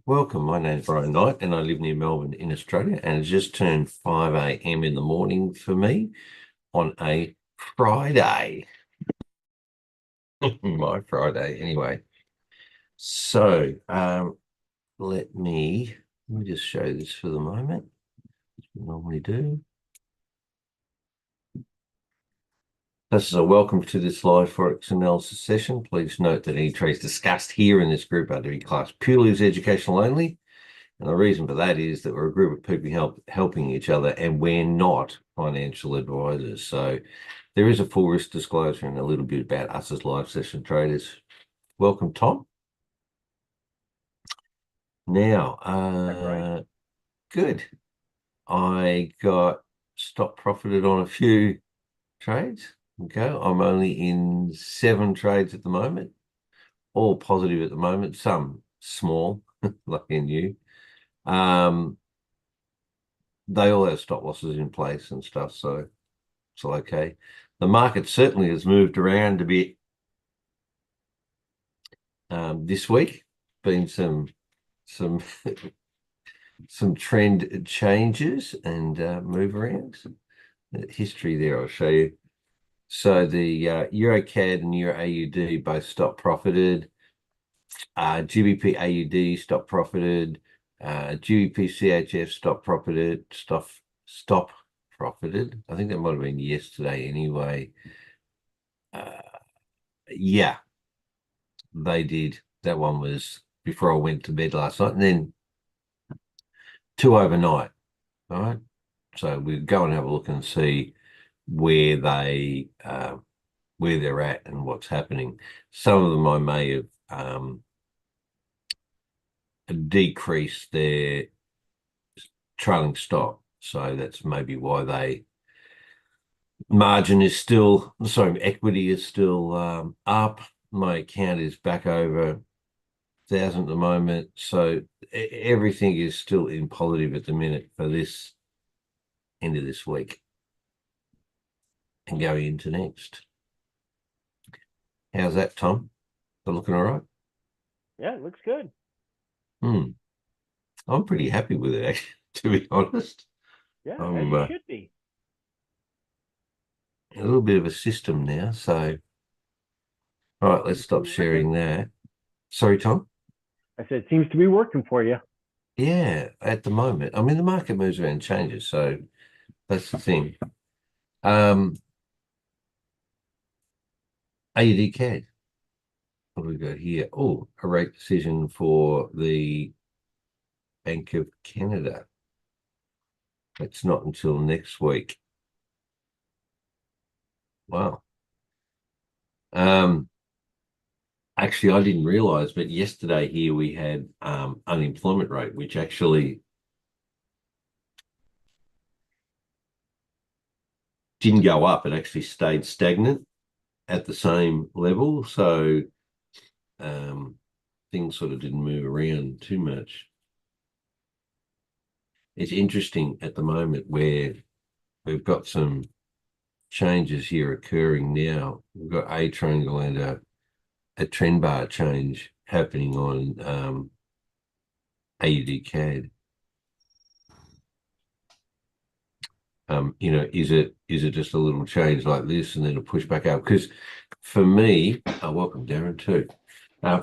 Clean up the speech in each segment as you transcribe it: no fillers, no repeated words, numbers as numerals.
Welcome, my name's Brian Knight and I live near Melbourne in Australia, and it's just turned 5 a.m. in the morning for me on a Friday. My Friday anyway. So let me just show this for the moment, as we normally do. This is a welcome to this live Forex analysis session. Please note that any trades discussed here in this group are to be classed purely as educational only. And the reason for that is that we're a group of people helping each other, and we're not financial advisors. So there is a full risk disclosure and a little bit about us as live session traders. Welcome, Tom. Now, good. I got stop profited on a few trades. Okay, I'm only in 7 trades at the moment, all positive at the moment, some small, like in you. They all have stop losses in place and stuff, so it's okay. The market certainly has moved around a bit this week. Been some some trend changes and move arounds. History there, I'll show you. So the Euro CAD and Euro AUD both stop profited. GBP AUD stop profited. GBP CHF stop profited. Stop profited. I think that might have been yesterday anyway. Yeah, they did. That one was before I went to bed last night, and then 2 overnight. All right. So we'll go and have a look and see where they're at and what's happening. Some of them I may have decreased their trailing stop. So that's maybe why equity is still up. My account is back over 1,000 at the moment. So everything is still in positive at the minute for this end of this week and going into next. How's that, Tom? Are looking all right? Yeah, it looks good. I'm pretty happy with it, actually, to be honest. Yeah, as I'm you should be. a little bit of a system now. So, all right, let's Seems to stop be working. sharing that. Sorry, Tom? I said, seems to be working for you. Yeah, at the moment. I mean, the market moves around and changes. So that's the thing. Um, AUD CAD. What do we got here? Oh, a rate decision for the Bank of Canada. It's not until next week. Wow. Um, Actually, I didn't realize, but yesterday here we had unemployment rate, which actually didn't go up. It actually stayed stagnant at the same level. So things sort of didn't move around too much. It's interesting at the moment where we've got some changes here occurring now. We've got a triangle and a trend bar change happening on AUD CAD. Is it just a little change like this and then a push back up? Because for me, welcome Darren too.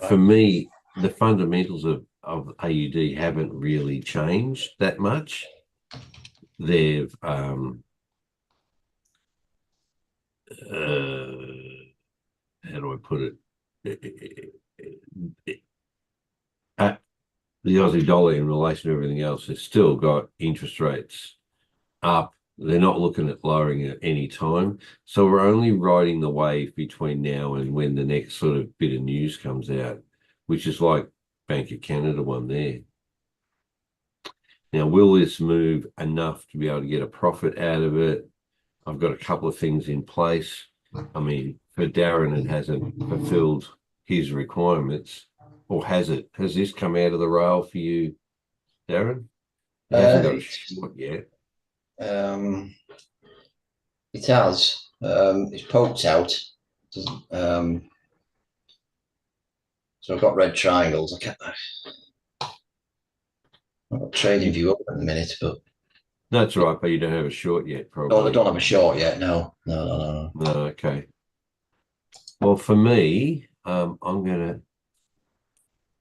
For me, the fundamentals of AUD haven't really changed that much. They've how do I put it? The Aussie dollar in relation to everything else has still got interest rates up. They're not looking at lowering at any time. So we're only riding the wave between now and when the next sort of bit of news comes out, which is like Bank of Canada one there. Now, will this move enough to be able to get a profit out of it? I've got a couple of things in place. I mean, for Darren, it hasn't fulfilled his requirements, or has it? Has this come out of the rail for you, Darren? He hasn't got a It's short yet. it has. It's poked out. Doesn't. So I've got red triangles. I've got trading view up in a minute, but That's right, but you don't have a short yet, I probably. don't have a short yet. No, no, no, no. No, okay. Well, for me, I'm gonna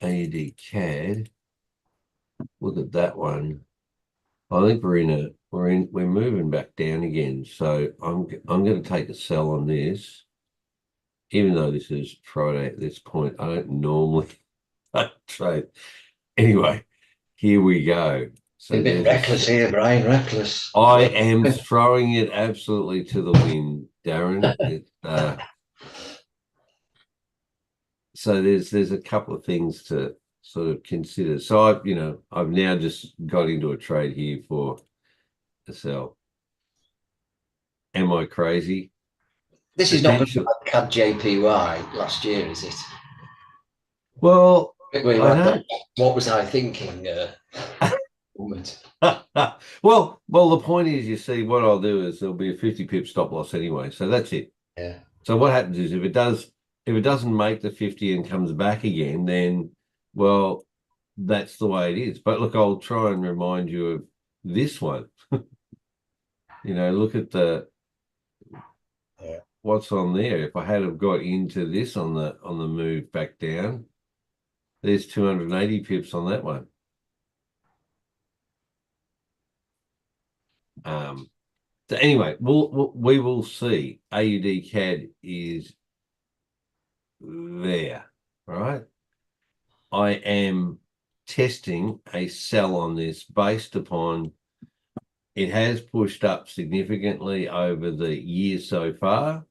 AUD CAD. Look at that one. I think we're moving back down again. So I'm going to take a sell on this, even though this is Friday at this point. I don't normally trade. Anyway, here we go. So You're a bit reckless here, Brian. Reckless. I am throwing it absolutely to the wind, Darren. So there's a couple of things to sort of consider. So I've now just got into a trade here for a sell. Am I crazy? This is not the CAD JPY last year, is it? Well, what was I thinking? Moment. well, the point is, you see, what I'll do is there'll be a 50 pip stop loss anyway. So that's it. Yeah. So what happens is if it doesn't make the 50 and comes back again, then well, that's the way it is. But look, I'll try and remind you of this one. Look at what's on there. If I had have got into this on the move back down, there's 280 pips on that one. So anyway, we will see. AUD CAD is there, right? I am testing a sell on this based upon it has pushed up significantly over the year so far.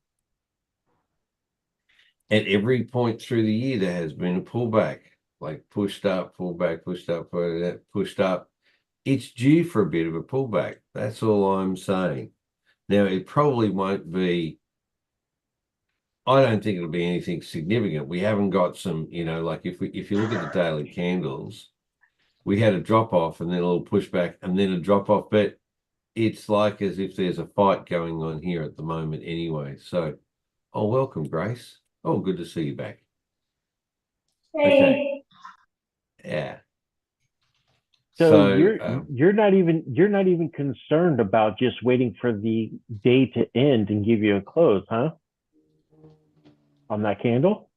At every point through the year, there has been a pullback, like pushed up, pulled back, pushed up, pushed up. It's due for a bit of a pullback. That's all I'm saying. Now, it probably won't be, I don't think it'll be anything significant. We haven't got some, like if you look at the daily candles, we had a drop off and then a little pushback and then a drop off, but it's like as if there's a fight going on here at the moment anyway. So, welcome, Grace. Oh, good to see you back. Okay. Yeah. So you're not even concerned about just waiting for the day to end and give you a close, huh? On that candle?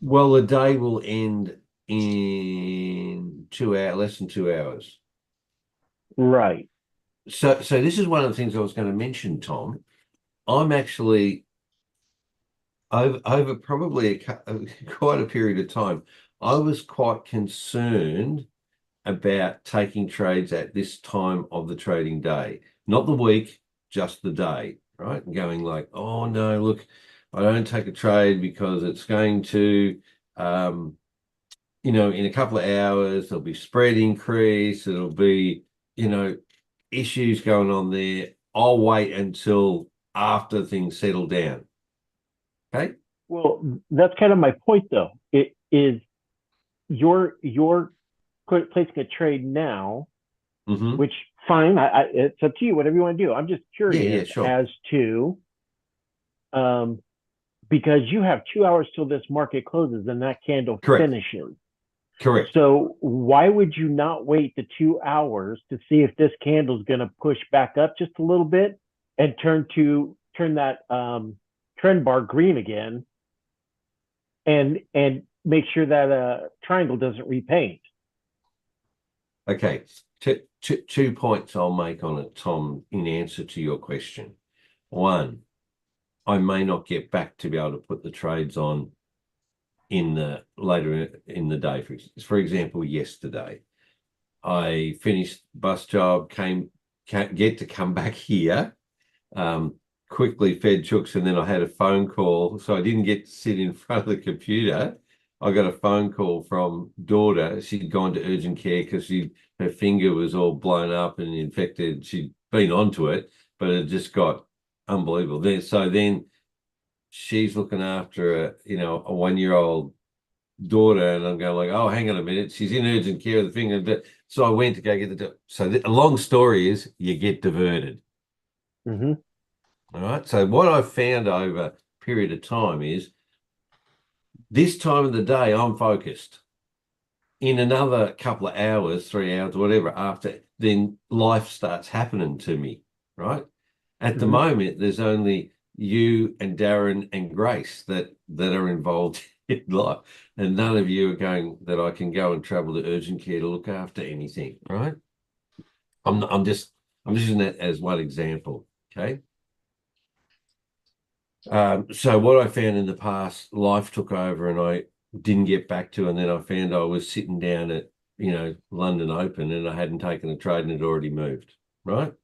Well, the day will end in 2 hours, less than 2 hours. Right. So this is one of the things I was going to mention, Tom. I'm actually over probably quite a period of time, I was quite concerned about taking trades at this time of the trading day, not the week, just the day, right? And going like, oh no, look, I don't take a trade because it's going to, in a couple of hours, there'll be spread increase. It'll be, issues going on there. I'll wait until after things settle down. Okay. Well, that's kind of my point, though. It is you're placing a trade now, which fine. It's up to you. Whatever you want to do. I'm just curious sure. as to, because you have 2 hours till this market closes and that candle finishes. Correct. So why would you not wait the 2 hours to see if this candle is going to push back up just a little bit and turn that trend bar green again, and make sure that triangle doesn't repaint? Okay, two points I'll make on it, Tom, in answer to your question. One, I may not get back to be able to put the trades on later in the day. For example, yesterday, I finished bus job, can't get to come back here, quickly fed chooks, and then I had a phone call, so I didn't get to sit in front of the computer. I got a phone call from daughter. She'd gone to urgent care because her finger was all blown up and infected. She'd been onto it, but it just got unbelievable. Then she's looking after a 1-year-old daughter, and I'm going like, oh, hang on a minute, she's in urgent care of the finger. So I went to go get a long story is you get diverted. Mm-hmm. All right. So what I've found over a period of time is This time of the day, I'm focused. In another couple of hours, 3 hours, whatever, after, then life starts happening to me, right? At the moment, there's only you and Darren and Grace that are involved in life, and none of you are going that I can go and travel to urgent care to look after anything, right? I'm just using that as one example, okay? So what I found in the past, life took over and I didn't get back to, and then I found I was sitting down at, London Open and I hadn't taken a trade and it already moved, right?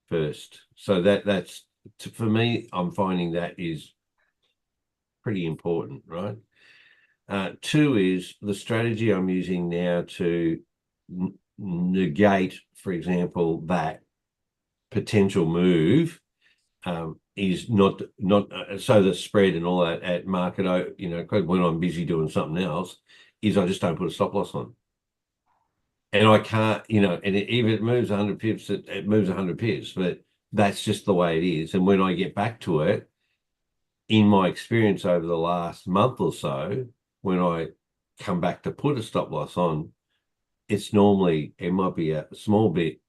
First. So that's for me, I'm finding that is pretty important, right? Two is the strategy I'm using now to negate, for example, that potential move is not so the spread and all that at market, when I'm busy doing something else, is I just don't put a stop loss on. And I can't, and even if it moves 100 pips, it moves 100 pips, but that's just the way it is. And when I get back to it, in my experience over the last month or so, when I come back to put a stop loss on, it might be a small bit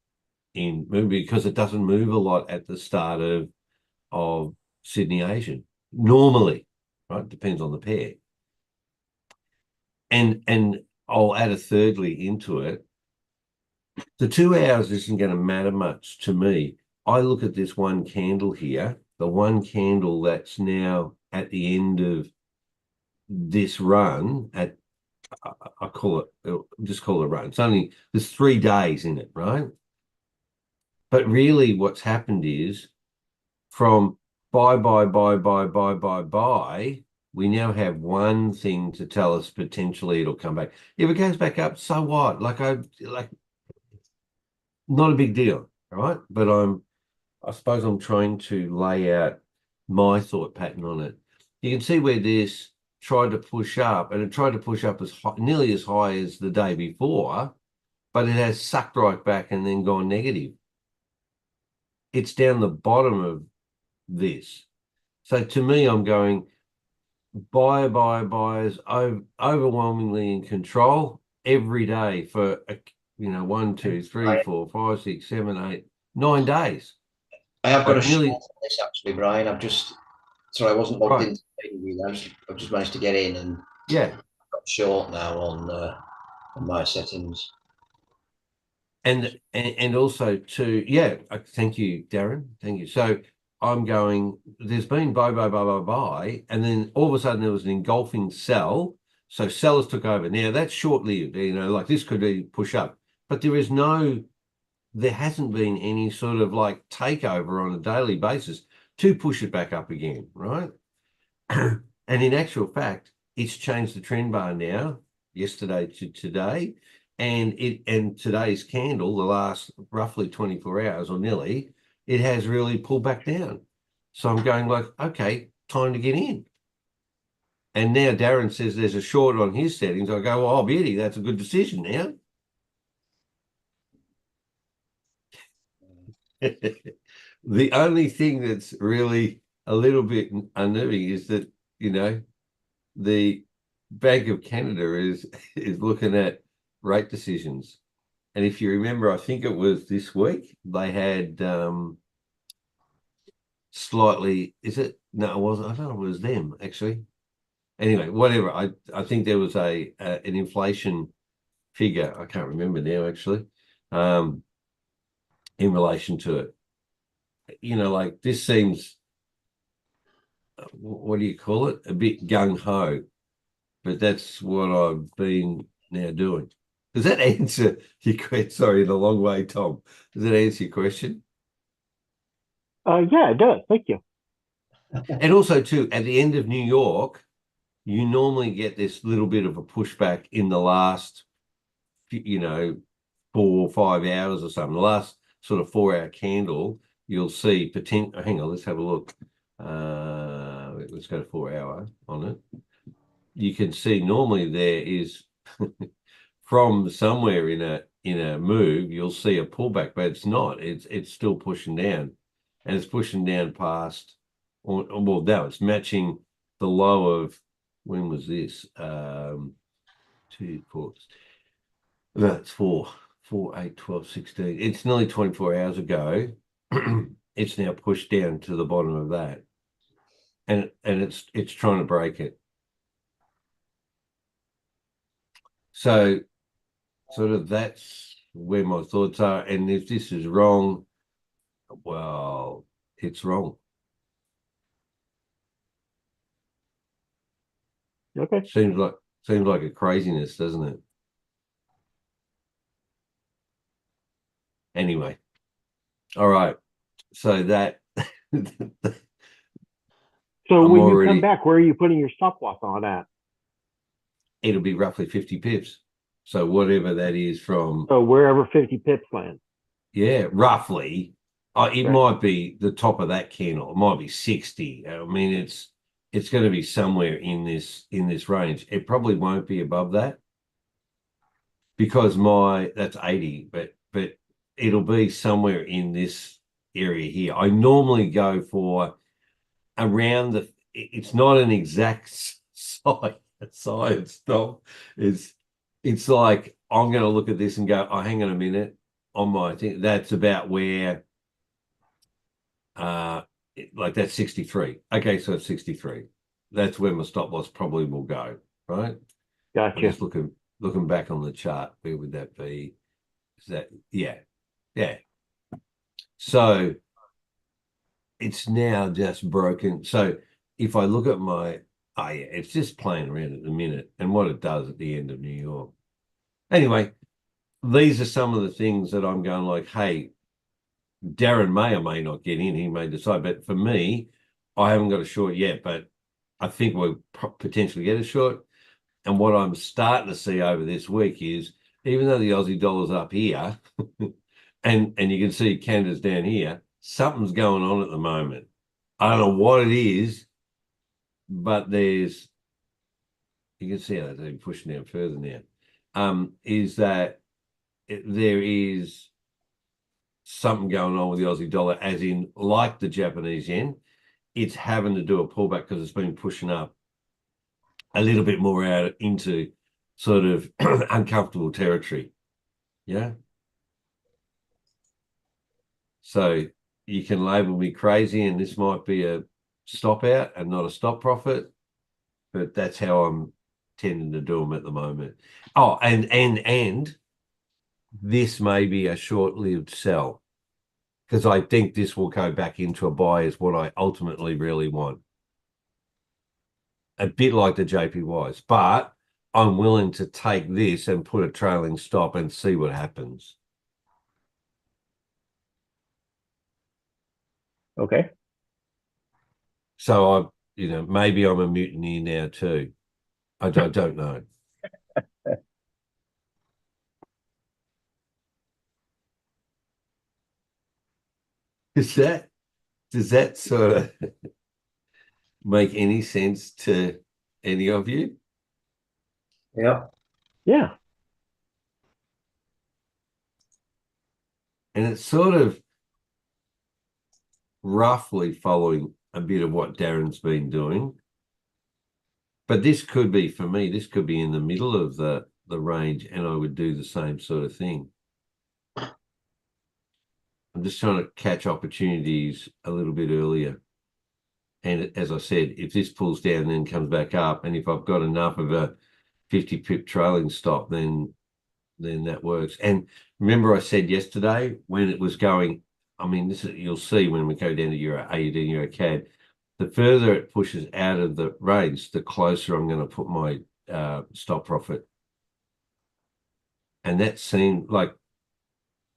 in because it doesn't move a lot at the start of Sydney Asian. Normally, right? Depends on the pair. And I'll add a thirdly into it. The 2 hours isn't going to matter much to me. I look at this one candle here, the one candle that's now at the end of this run at, I just call it a run. There's 3 days in it, right? But really what's happened is from buy, we now have one thing to tell us potentially it'll come back. If it goes back up, so what? Not a big deal, right? But I suppose I'm trying to lay out my thought pattern on it. You can see where this tried to push up, and it tried to push up nearly as high as the day before, but it has sucked right back and then gone negative. It's down the bottom of this. So to me, I'm going buyers overwhelmingly in control every day for 1, 2, 3, 4, 5, 6, 7, 8, 9 days. I have got a short on this actually, Brian. Sorry, I wasn't logged into I've just managed to get in and yeah, I've got short now on my settings. And also to thank you, Darren. Thank you. So I'm going, there's been buy, and then all of a sudden there was an engulfing sell. So sellers took over. Now that's short-lived, like this could be push up, but there hasn't been any sort of like takeover on a daily basis to push it back up again, right? And in actual fact, it's changed the trend bar now, yesterday to today, and today's candle, the last roughly 24 hours or nearly, it has really pulled back down. So I'm going like, okay, time to get in. And now Darren says there's a short on his settings. I go, oh, beauty, that's a good decision now. The only thing that's really a little bit unnerving is that, the Bank of Canada is looking at rate decisions. And if you remember, I think it was this week, they had slightly, is it? No, it wasn't. I don't know, it was them actually. Anyway, whatever. I think there was an inflation figure. I can't remember now actually, in relation to it. Like this seems, what do you call it? A bit gung-ho, but that's what I've been now doing. Does that answer your question? Sorry, in a long way, Tom. Does that answer your question? Yeah, it does. Thank you. And also, too, at the end of New York, you normally get this little bit of a pushback in the last, 4 or 5 hours or something. The last sort of 4-hour candle, you'll see potential. Hang on, let's have a look. Let's go to 4-hour on it. You can see normally there is from somewhere in a move, you'll see a pullback, but it's not. It's still pushing down, and it's pushing down past. Well, now it's matching the low of when was this? 2, 4. No, it's 4, 4, 8, 12, 16. It's nearly 24 hours ago. It's now pushed down to the bottom of that. And it's trying to break it. So sort of that's where my thoughts are. And if this is wrong, well, it's wrong. Okay. Seems like a craziness, doesn't it? Anyway. All right. So that So I'm when you come already back, where are you putting your stop loss on at? it'll be roughly 50 pips. So whatever that is from, So wherever 50 pips land. yeah, roughly. It Right. might be the top of that candle. It might be 60. I mean, it's going to be somewhere in this range. It probably won't be above that because that's 80, but it'll be somewhere in this area here. I normally go for around it's not an exact science stop. It's like I'm going to look at this and go, oh, hang on a minute, on my thing. That's about where like that's 63. Okay, so it's 63. That's where my stop loss probably will go, right? I'm Gotcha. just looking back on the chart. Where would that be? Is that yeah. So it's now just broken. So if I look at it's just playing around at the minute and what it does at the end of New York. Anyway, these are some of the things that I'm going like, hey, Darren may or may not get in. He may decide. But for me, I haven't got a short yet, but I think we'll potentially get a short. And what I'm starting to see over this week is even though the Aussie dollar's up here and you can see Canada's down here, something's going on at the moment. I don't know what it is, but you can see how they're pushing down further now. Is that there is something going on with the Aussie dollar, as in like the Japanese yen, it's having to do a pullback because it's been pushing up a little bit more out into sort of uncomfortable territory. Yeah. So you can label me crazy, and this might be a stop out and not a stop profit, but that's how I'm tending to do them at the moment. Oh, and this may be a short-lived sell because I think this will go back into a buy is what I ultimately really want. A bit like the JPYs, but I'm willing to take this and put a trailing stop and see what happens. Okay. So maybe I'm a mutineer now too. I don't know. Does that sort of make any sense to any of you? Yeah. Yeah. And it's sort of roughly following a bit of what Darren's been doing. But this could be, for me, this could be in the middle of the range, and I would do the same sort of thing. I'm just trying to catch opportunities a little bit earlier. And as I said, if this pulls down and then comes back up, and if I've got enough of a 50 pip trailing stop, then that works. And remember I said yesterday when it was going, I mean, you'll see when we go down to Euro AUD and Euro CAD, the further it pushes out of the range, the closer I'm going to put my stop profit. And that seemed like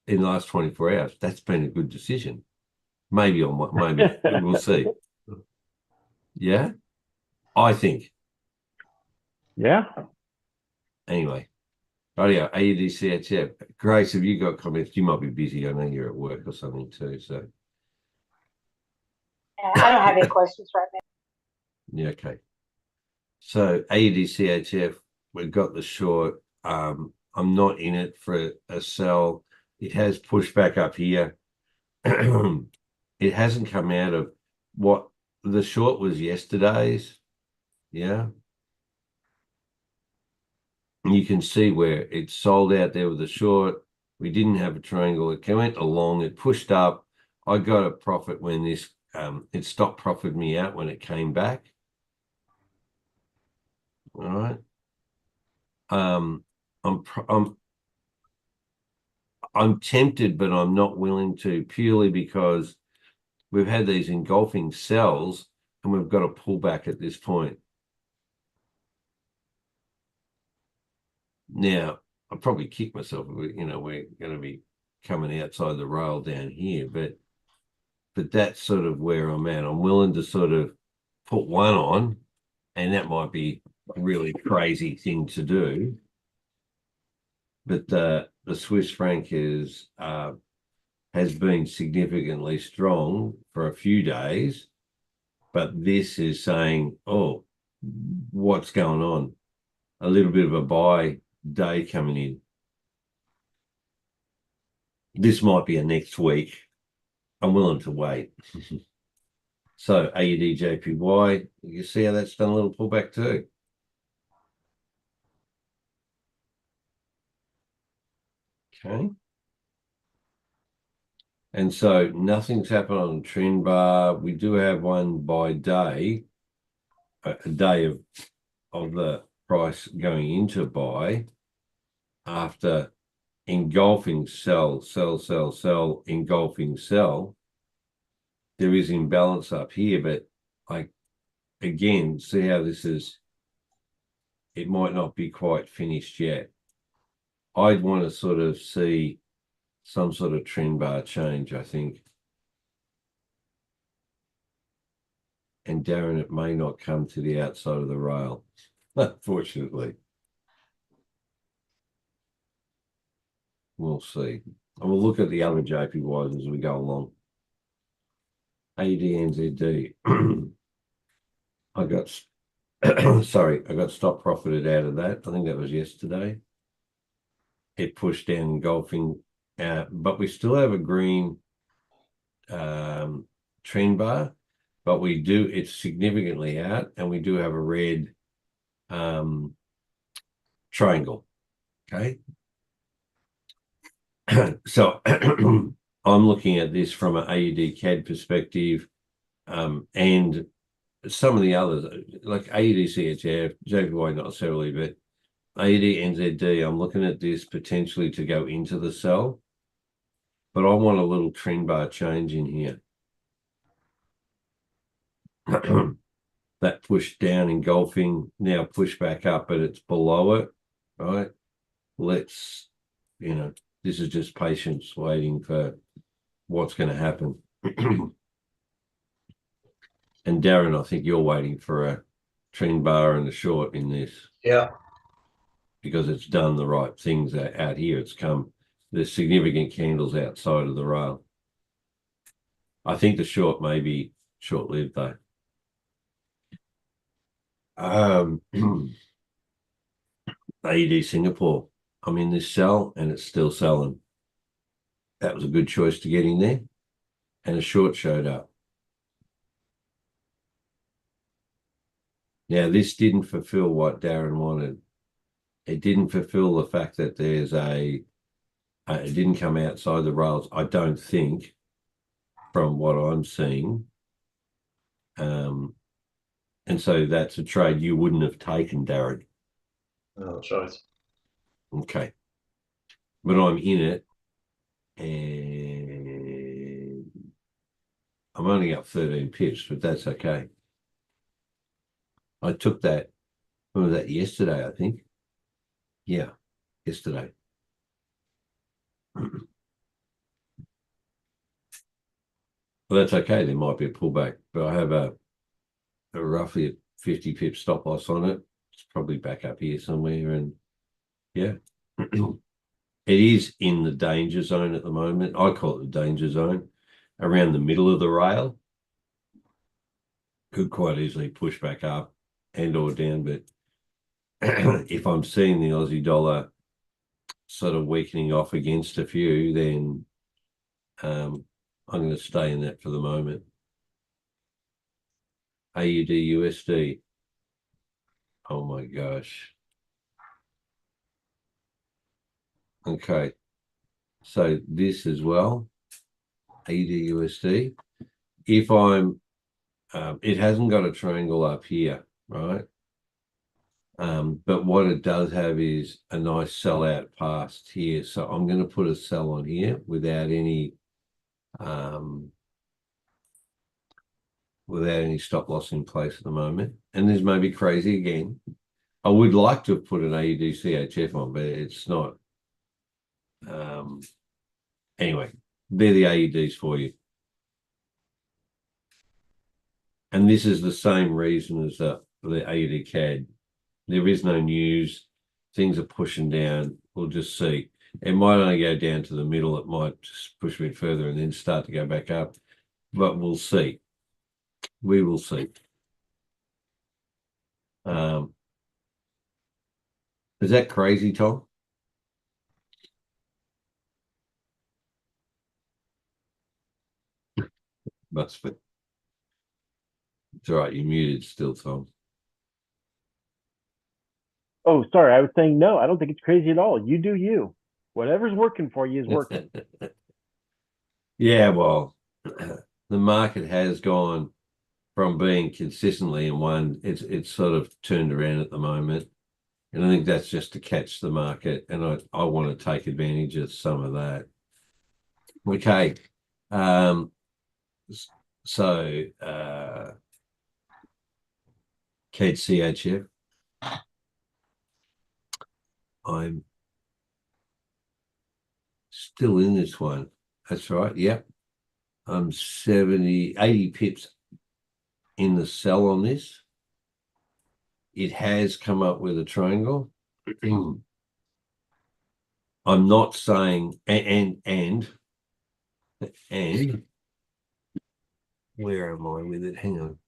in the last 24 hours, that's been a good decision. Maybe we'll see. Yeah, I think. Yeah. Anyway, rightio, AUD Grace, have you got comments? You might be busy. I know you're at work or something too. So I don't have any questions right now. yeah, okay. So AUD we've got the short. I'm not in it for a sell. It has pushed back up here. It hasn't come out of what the short was yesterday's. Yeah. you can see where it sold out there with a short. We didn't have a triangle. It went along, it pushed up. I got a profit when this, it stopped profited me out when it came back. All right. I'm tempted, but I'm not willing to, purely because we've had these engulfing sells and we've got to pull back at this point. Now, I'll probably kick myself. You know, we're going to be coming outside the rail down here, but that's sort of where I'm at. I'm willing to sort of put one on, and that might be a really crazy thing to do. But the Swiss franc has been significantly strong for a few days, but this is saying, oh, what's going on? A little bit of a buy day coming in. This might be a next week. I'm willing to wait. So AUD JPY, you see how that's done a little pullback too. Okay. And so nothing's happened on the trend bar. We do have one by day, a day of the price going into buy after engulfing sell, engulfing sell. There is imbalance up here, but again, see how this is, it might not be quite finished yet. I'd want to sort of see some sort of trend bar change, I think. And Darren, it may not come to the outside of the rail, unfortunately. We'll see. And we'll look at the other JPYs as we go along. ADNZD. I got, sorry, I got stop profited out of that. I think that was yesterday. It pushed down engulfing, but we still have a green trend bar, but it's significantly out, and we do have a red triangle. Okay. So I'm looking at this from an AUD CAD perspective, and some of the others, like AUD CHF, JPY not necessarily, but AUD NZD, I'm looking at this potentially to go into the sell, but I want a little trend bar change in here. That pushed down engulfing, now push back up, but it's below it, right? Let's, this is just patience waiting for what's going to happen. And Darren, I think you're waiting for a trend bar and a short in this. Yeah. Because it's done the right things out here. There's significant candles outside of the rail. I think the short may be short-lived though. AED Singapore. I'm in this sell and it's still selling. That was a good choice to get in there. And a short showed up. Now, this didn't fulfill what Darren wanted. It didn't fulfill the fact that there's it didn't come outside the rails, I don't think, from what I'm seeing. And so that's a trade you wouldn't have taken, Darren. Oh, that's right. Okay. But I'm in it, and I'm only up 13 pips, but that's okay. I took that, when was that, yesterday, I think? Yeah, yesterday. Well, that's okay. There might be a pullback, but I have a roughly a 50 pip stop loss on it. It's probably back up here somewhere, and yeah. It is in the danger zone at the moment. I call it the danger zone, around the middle of the rail. Could quite easily push back up and or down, but if I'm seeing the Aussie dollar sort of weakening off against a few, then I'm going to stay in that for the moment. AUD USD. Oh my gosh. Okay. So this as well, AUD/USD. If I'm, it hasn't got a triangle up here, right? But what it does have is a nice sell out past here. So I'm going to put a sell on here without any stop loss in place at the moment. And this may be crazy again. I would like to have put an AUD/CHF on, but it's not. Anyway, they're the AUDs for you. And this is the same reason as the AUD/CAD. There is no news. Things are pushing down. We'll just see. It might only go down to the middle. It might just push a bit further and then start to go back up. But we'll see. We will see. Is that crazy, Tom? Must be. It's all right. You're muted still, Tom. Oh, sorry. I was saying no. I don't think it's crazy at all. You do you. Whatever's working for you is working. Yeah, well, the market has gone from being consistently in one. It's sort of turned around at the moment, and I think that's just to catch the market, and I want to take advantage of some of that. Okay, so CAD CHF. I'm still in this one. That's right. Yep. I'm 80 pips in the sell on this. It has come up with a triangle. I'm not saying and where am I with it? Hang on.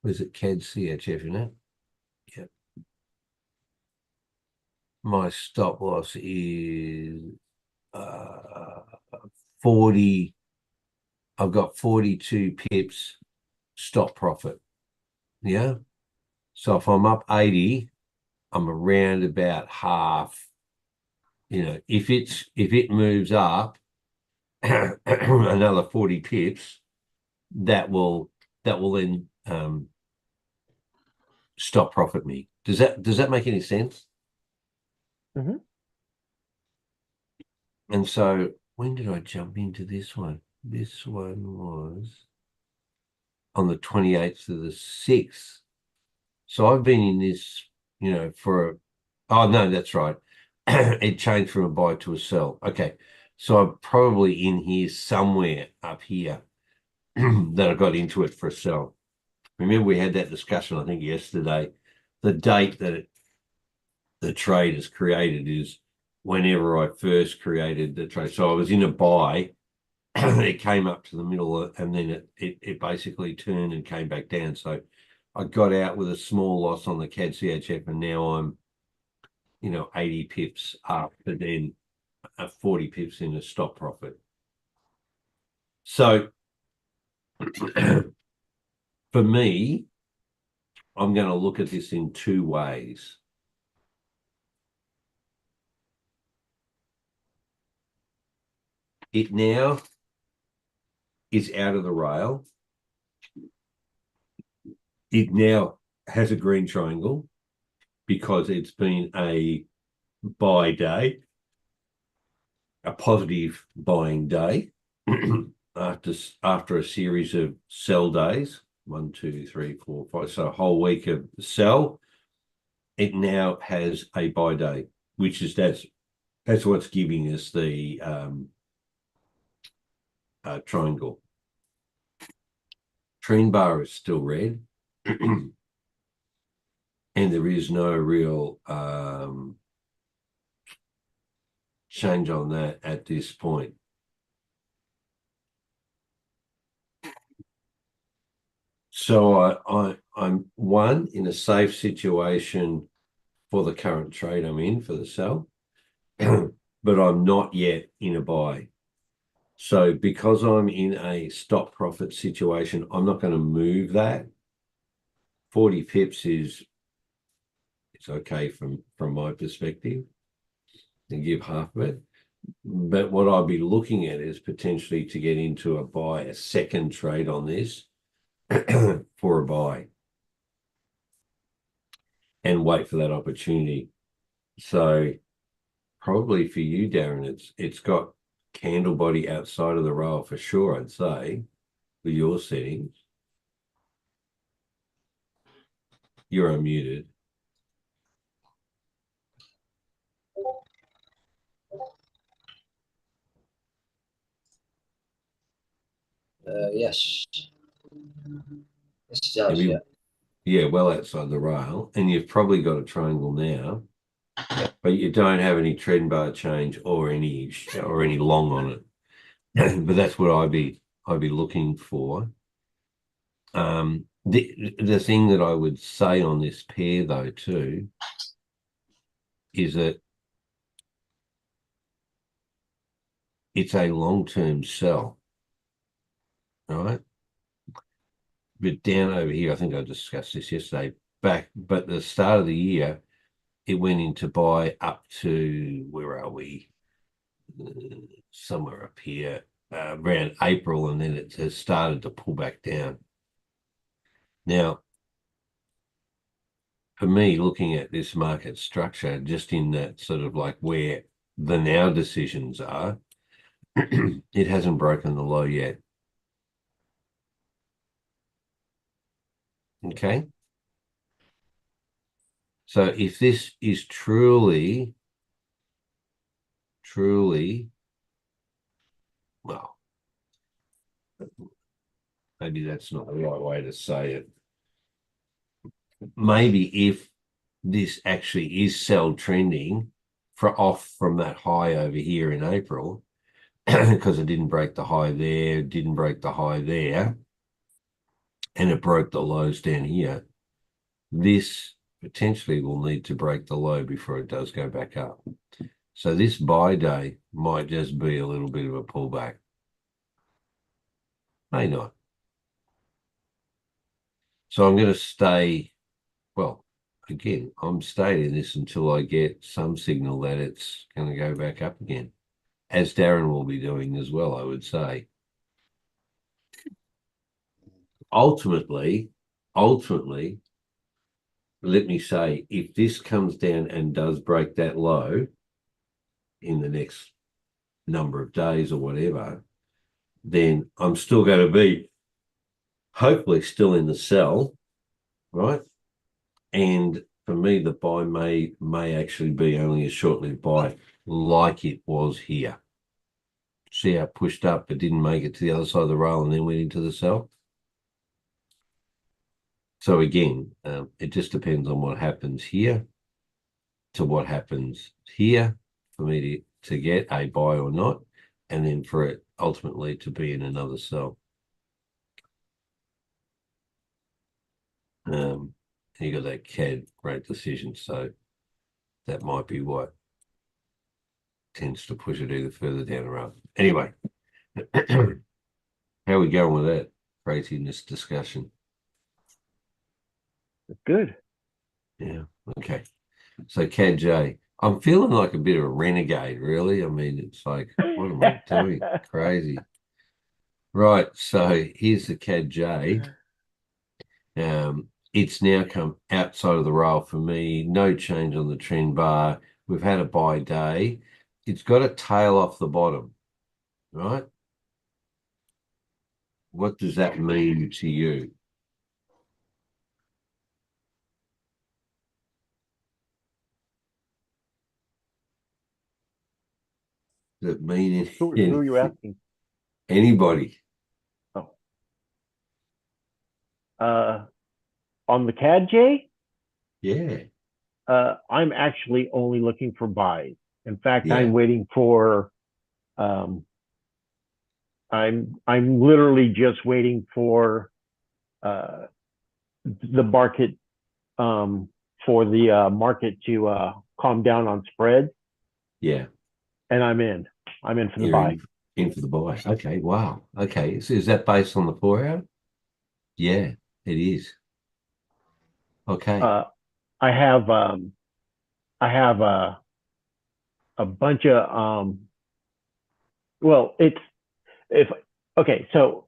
Was it CAD CHF in it? Yep. My stop loss is 40. I've got 42 pips stop profit. Yeah. So if I'm up 80, I'm around about half. You know, if it moves up another 40 pips, that will then stop profit me. Does that make any sense? Mm-hmm. And so when did I jump into this one? This one was on the 28th of the 6th. So I've been in this, oh no, that's right. It changed from a buy to a sell. Okay. So I'm probably in here somewhere up here that I got into it for a sell. Remember we had that discussion, I think, yesterday. The date that the trade is created is whenever I first created the trade. So I was in a buy, it came up to the middle, and then it basically turned and came back down. So I got out with a small loss on the CAD CHF, and now I'm, 80 pips up, but then 40 pips in a stop profit. So for me, I'm going to look at this in two ways. It now is out of the rail. It now has a green triangle because it's been a buy day, a positive buying day after a series of sell days, 1, 2, 3, 4, 5, so a whole week of sell. It now has a buy day, which is that's what's giving us the triangle. Trend bar is still red, and there is no real change on that at this point. So I'm one in a safe situation for the current trade I'm in for the sell, but I'm not yet in a buy. So because I'm in a stop profit situation, I'm not going to move that. 40 pips it's okay from my perspective, and give half of it. But what I'd be looking at is potentially to get into a second trade on this for a buy and wait for that opportunity. So probably for you, Darren, it's got candle body outside of the rail for sure, I'd say, with your settings. You're unmuted. Yes. Yes, it does, Yeah. Yeah, well outside the rail, and you've probably got a triangle now, but you don't have any trend bar change or any long on it. But that's what I'd be looking for. The thing that I would say on this pair though too is that it's a long-term sell, right? But down over here, I think I discussed this yesterday. But the start of the year, it went into buy up to, where are we? Somewhere up here, around April, and then it has started to pull back down. Now, for me, looking at this market structure, just in that sort of like where the now decisions are, it hasn't broken the low yet. Okay. So if this is truly, well, maybe that's not the right way to say it. Maybe if this actually is sell trending off from that high over here in April, because it didn't break the high there, didn't break the high there, and it broke the lows down here, this potentially will need to break the low before it does go back up. So this buy day might just be a little bit of a pullback. May not. So I'm going to stay, well, again, I'm staying in this until I get some signal that it's going to go back up again, as Darren will be doing as well, I would say. Ultimately, let me say, if this comes down and does break that low in the next number of days or whatever, then I'm still going to be hopefully still in the sell, right? And for me, the buy may actually be only a short-lived buy, like it was here. See how it pushed up, but didn't make it to the other side of the rail and then went into the sell. So again, it just depends on what happens here to what happens here for me to get a buy or not, and then for it ultimately to be in another sell. And you got that CAD great decision, so that might be what tends to push it either further down or up. Anyway, how are we going with that craziness discussion? Good. Yeah. Okay. So CAD J, I'm feeling like a bit of a renegade, really. I mean, it's like, what am I doing? Crazy. Right. So here's the CAD J. It's now come outside of the rail for me. No change on the trend bar. We've had a buy day. It's got a tail off the bottom, right? What does that mean to you? Does it mean Who are you asking? anybody? Oh. On the CAD-J, Yeah. I'm actually only looking for buys. In fact, Yeah. I'm waiting for I'm literally just waiting for the market for the market to calm down on spreads, Yeah. and I'm in. I'm in for the You're buy. in for the buy. Okay. Wow. Okay. So is that based on the 4 hour? Yeah, it is. Okay. I have I have a bunch of Well, it's if okay, so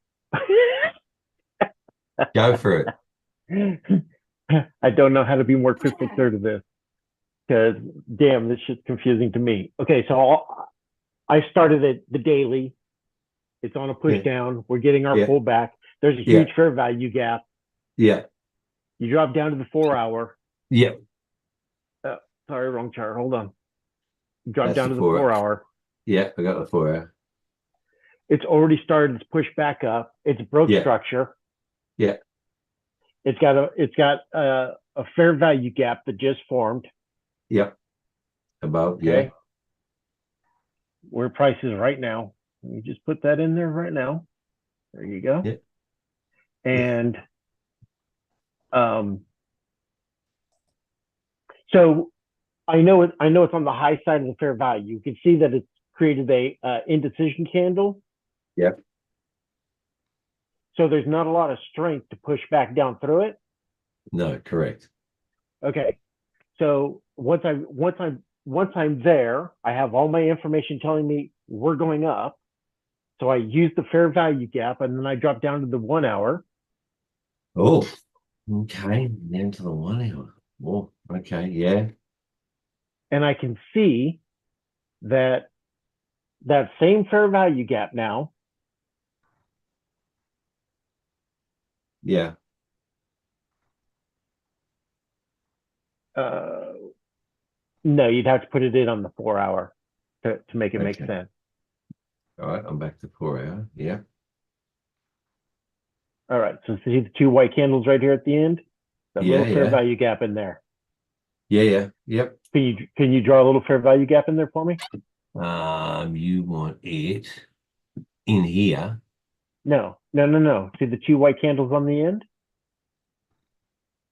Go for it. I don't know how to be more crystal clear to this because damn, this shit's confusing to me. Okay, so I started at the daily. It's on a push Yeah. down. We're getting our Yeah. pullback. There's a Yeah. huge fair value gap. Yeah. You drop down to the 4 hour. Yeah. Sorry, wrong chart. Hold on. You drop That's down the to the 4 4 hour. Yeah, I got the 4 hour. It's already started to push back up. It's broke Yeah. structure. Yeah. It's got a fair value gap that just formed. Yep. Above. Okay. Yeah. Where price is right now. Let me just put that in there right now. There you go. Yeah. And so I know it's on the high side of the fair value. You can see that it's created a indecision candle. Yep. So there's not a lot of strength to push back down through it. No, correct. Okay. So once I'm there, I have all my information telling me we're going up. So I use the fair value gap and then I drop down to the 1 hour. Oh, okay. Down to the 1 hour. Oh, okay. Yeah. And I can see that same fair value gap now. Yeah. No, you'd have to put it in on the 4 hour to make it make Okay. sense. All right. I'm back to 4 hour. Yeah. All right. So see the two white candles right here at the end? That Yeah. little fair Yeah. value gap in there. Yeah. Yeah. Yep. Can you draw a little fair value gap in there for me? You want it in here. No. See the two white candles on the end?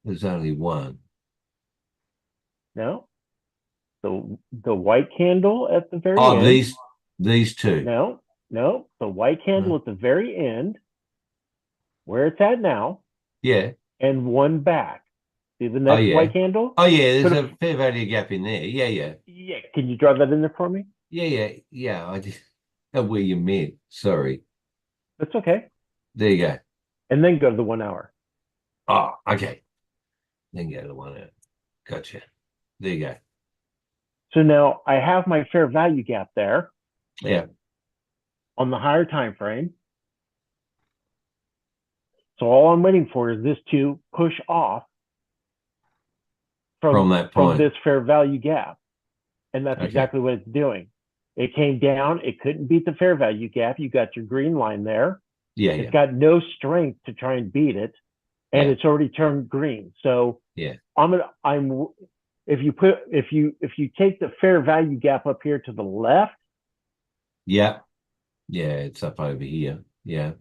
There's only one. No. The white candle at the very Oh, end. these two. No. The white candle at the very end, where it's at now, Yeah. and one back. See the Oh, next yeah. white candle? Oh, yeah. There's Put a fair value gap in there. Yeah. Yeah. yeah. Can you draw that in there for me? Yeah. Yeah. Yeah. I just know where you meant. Sorry. That's okay. There you go. And then go to the 1 hour. Oh, okay. Then go to the 1 hour. Gotcha. There you go. So now I have my fair value gap there Yeah. on the higher time frame. So all I'm waiting for is this to push off From that from point. this fair value gap. And that's Okay. exactly what it's doing. It came down. It couldn't beat the fair value gap. You got your green line there. Yeah. It's Yeah. got no strength to try and beat it. And Yeah. it's already turned green. So Yeah. if you take the fair value gap up here to the left, Yeah. Yeah. It's up over here. Yeah.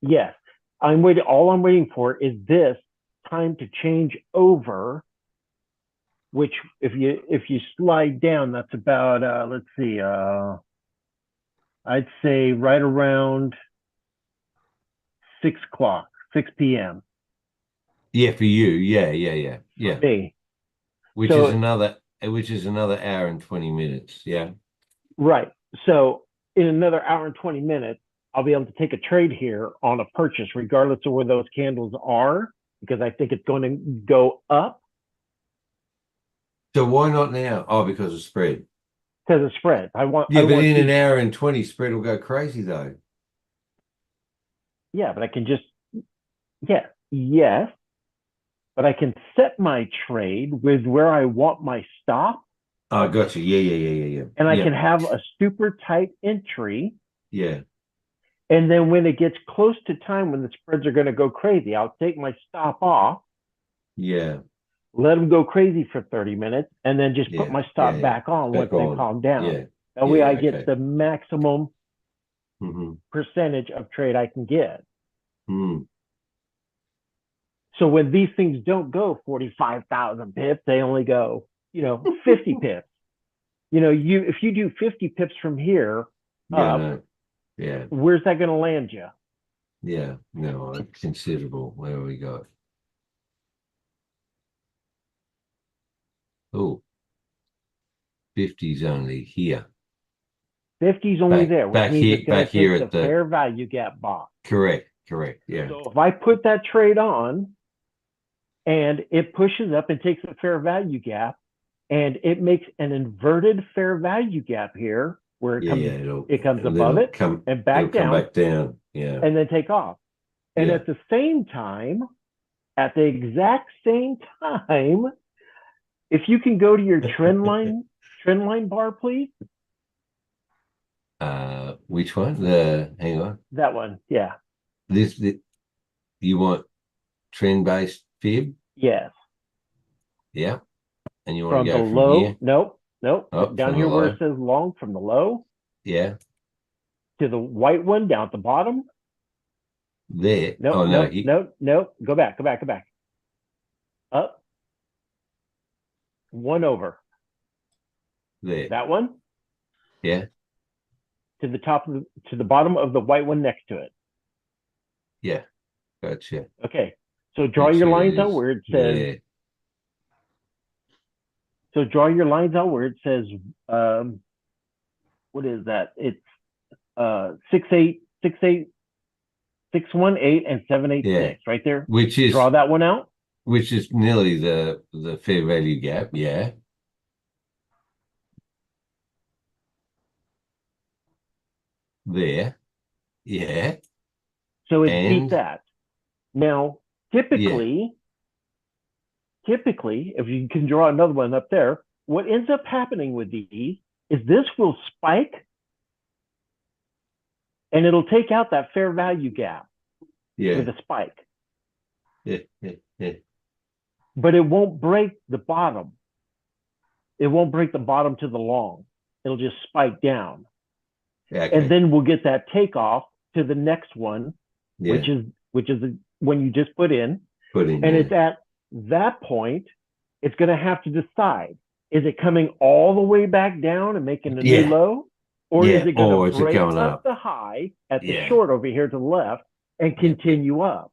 yes, I'm waiting. All I'm waiting for is this time to change over, which if you slide down, that's about let's see, I'd say right around 6 o'clock, 6 p.m. Yeah. For you. Yeah. Yeah. Yeah. Yeah. Me. Which So is another hour and 20 minutes. Yeah. right. So in another hour and 20 minutes, I'll be able to take a trade here on a purchase, regardless of where those candles are, because I think it's going to go up So why not now? Oh, because of spread. because of spread. Yeah, I but want in to, an hour and 20, spread will go crazy though. yeah, but I can just, yeah, yes, but I can set my trade with where I want my stop, Oh, gotcha. Yeah. Yeah. Yeah. Yeah. Yeah. and I Yeah. can have a super tight entry. Yeah. And then when it gets close to time when the spreads are going to go crazy, I'll take my stop off, Yeah. let them go crazy for 30 minutes, and then just put Yeah. my Yeah. stop Yeah. back on once Back they on. calm down. Yeah. That way Yeah. I Okay. get the maximum Mm-hmm. percentage of trade I can get. Mm. So when these things don't go 45,000 pips, they only go, 50 pips. If you do 50 pips from here Yeah. up, No. Yeah. where's that going to land you? Yeah. No, considerable. Where have we got? Oh, 50's only here. 50's only there, which back means here, it's going back to here take at the the fair value gap box. correct. Yeah. So if I put that trade on and it pushes up and takes the fair value gap and it makes an inverted fair value gap here where it comes and then above it come, and it'll back come down back down. Yeah. and then take off. And Yeah. at the same time, at the exact same time, if you can go to your trend line bar, please. Which one? Hang on. That one. Yeah. You want trend-based fib? Yes. Yeah. And you want From to the go from low. here? Nope. Up Down from here the where low? it says long, from the low Yeah. to the white one down at the bottom. There. Nope. Oh no. Nope. Go back. Up. One over. There. That one. Yeah. To the bottom of the white one next to it. Yeah. Gotcha. Okay. So draw That's your what lines it out is. where it says. Yeah. So draw your lines out where it says. What is that? It's 6-8, 6-8, 6-1-8, and 7-8-6 Yeah. right there. Which is Draw that one out. which is nearly the fair value gap. Yeah. There. Yeah. So it beat And that. Now, typically, if you can draw another one up there, what ends up happening with these is this will spike and it'll take out that fair value gap yeah. with a spike, Yeah. but it won't break the bottom. It won't break the bottom to the long. It'll just spike down. Okay. And then we'll get that takeoff to the next one, Yeah. which is the one you just put in. Put in. And Yeah. it's at that point, it's going to have to decide, is it coming all the way back down and making a new low? Or is it going to break up the high at the short over here to the left and continue up?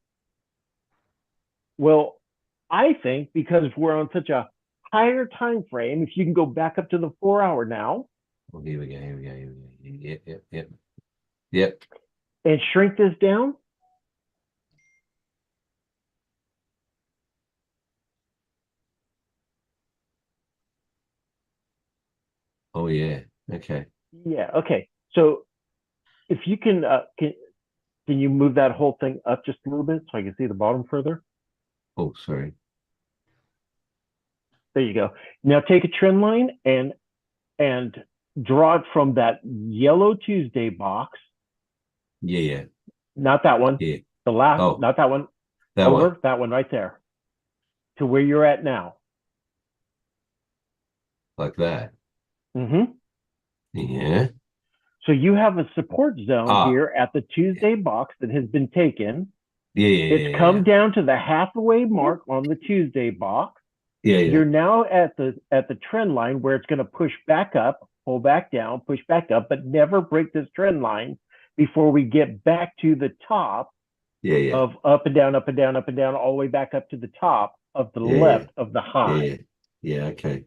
Well, I think because we're on such a higher time frame, if you can go back up to the 4-hour now. Oh, here we go. Yep. And shrink this down. Oh yeah. Okay. Yeah. Okay. So if you can you move that whole thing up just a little bit so I can see the bottom further? Oh, sorry. There you go. Now take a trend line and draw it from that yellow Tuesday box. Yeah. Not that one. Yeah. The last, not that one. That Over, one. that one right there. To where you're at now. Like that. Mm-hmm. Yeah. So you have a support zone here at the Tuesday box that has been taken. Yeah. It's come down to the halfway mark on the Tuesday box. Yeah. You're now at the trend line where it's going to push back up, pull back down, push back up, but never break this trend line before we get back to the top of up and down, up and down, up and down, all the way back up to the top of the left of the high. Yeah. Okay.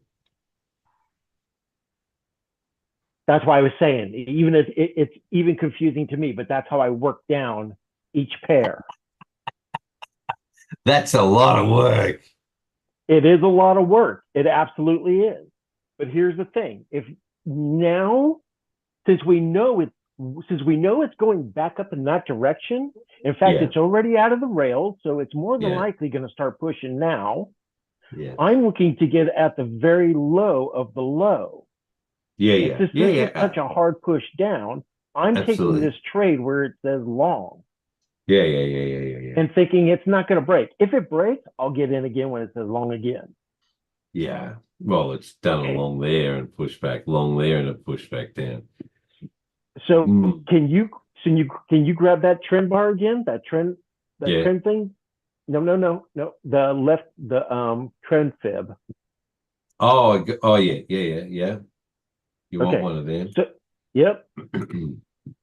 That's why I was saying, even if it's even confusing to me, but that's how I work down each pair. That's a lot of work. It is a lot of work. It absolutely is. But here's the thing. If now, since we know it's going back up in that direction, in fact, it's already out of the rails, so it's more than likely going to start pushing now. Yeah. I'm looking to get at the very low of the low. If this isn't such a hard push down, I'm taking this trade where it says long. Yeah. And thinking it's not going to break. If it breaks, I'll get in again when it says long again. Yeah. Well, it's done along there and pushed back, long there and it pushed back down. So can you grab that trend bar again? That trend thing? No. The left, the trend fib. Oh yeah. You want one of them? So, yep.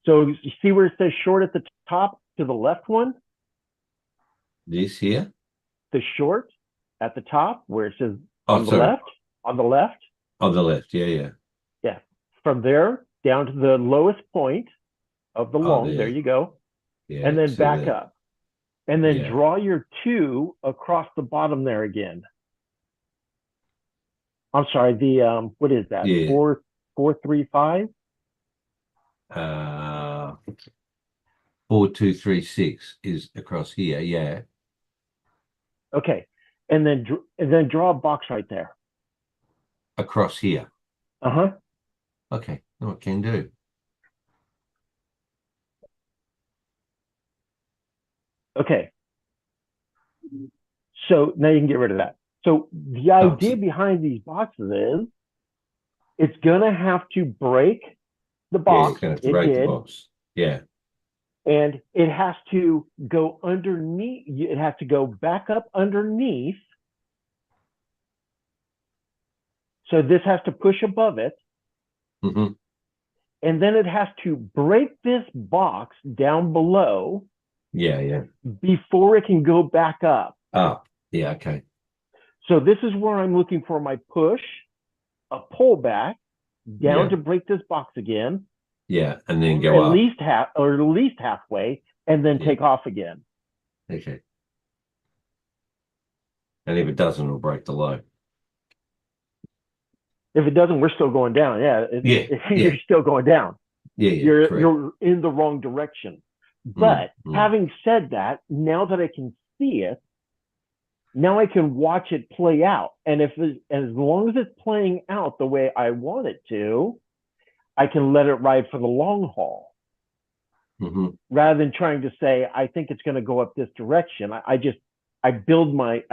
So you see where it says short at the top to the left one? This here? The short at the top where it says on the left? On the left? On the left, yeah. Yeah. From there down to the lowest point of the long. there. There you go. Yeah. And then see back that. up. And then Yeah. draw your 2 across the bottom there again. I'm sorry, the what is that? Yeah. 4-4-3-5? 4236 is across here. Yeah. Okay. And then draw a box right there. Across here. Uh-huh. Okay. No, it can do. Okay. So now you can get rid of that. So the idea behind these boxes is it's gonna have to break the Yeah, box. it's going to have to It break the did. box. Yeah. And it has to go underneath. It has to go back up underneath. So this has to push above it. Mm-hmm. And then it has to break this box down below Yeah, yeah. before it can go back up. Up. Yeah, okay. So this is where I'm looking for my push, a pullback down Yeah. to break this box again. Yeah, and then or go at up. least halfway, and then Yeah. take off again. Okay. And if it doesn't, it'll break the low. If it doesn't, we're still going down. Yeah, you're still going down. Yeah, yeah. You're in the wrong direction. But having said that, now that I can see it, now I can watch it play out. And as long as it's playing out the way I want it to, I can let it ride for the long haul. Mm-hmm. Rather than trying to say, I think it's going to go up this direction. I build my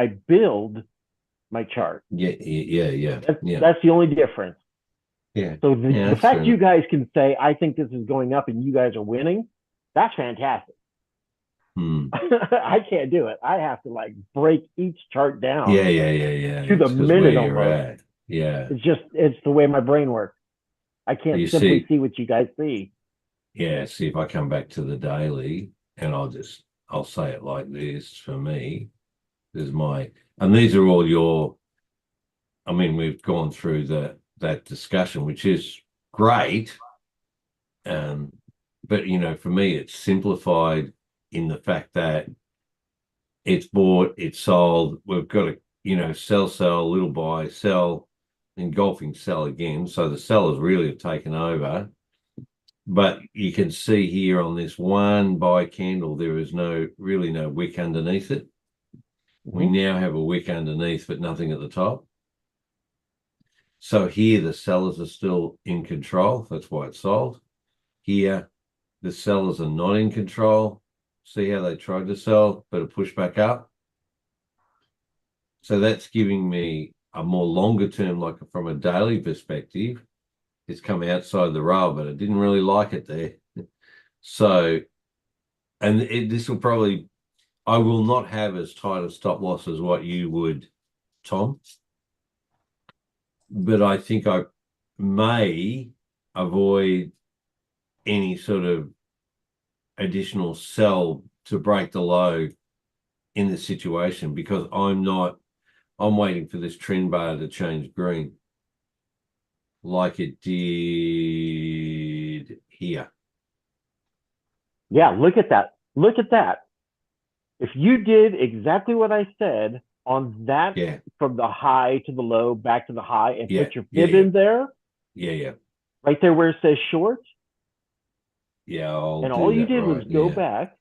chart. Yeah. That's the only difference. Yeah. So the fact you guys can say, I think this is going up and you guys are winning, that's fantastic. I can't do it. I have to break each chart down. Yeah. To the minute almost. At. Yeah. It's the way my brain works. I can't simply see what you guys see. Yeah. See, if I come back to the daily and I'll say it like this for me. And these are all we've gone through that discussion, which is great. But for me, it's simplified in the fact that it's bought, it's sold. We've got to, sell, little buy, sell, engulfing, sell again. So the sellers really have taken over. But you can see here on this one buy candle, there is really no wick underneath it. Mm-hmm. We now have a wick underneath, but nothing at the top. So here the sellers are still in control. That's why it's sold. Here, the sellers are not in control. See how they tried to sell, but it pushed back up. So that's giving me a more longer term, like from a daily perspective. It's come outside the rail, but I didn't really like it there. So, and this will probably, I will not have as tight a stop loss as what you would, Tom. But I think I may avoid any sort of additional sell to break the low in this situation, because I'm waiting for this trend bar to change green like it did here. Yeah, look at that. If you did exactly what I said on that, from the high to the low, back to the high, and put your fib in there. Yeah. Right there where it says short. Yeah, all you did was go back.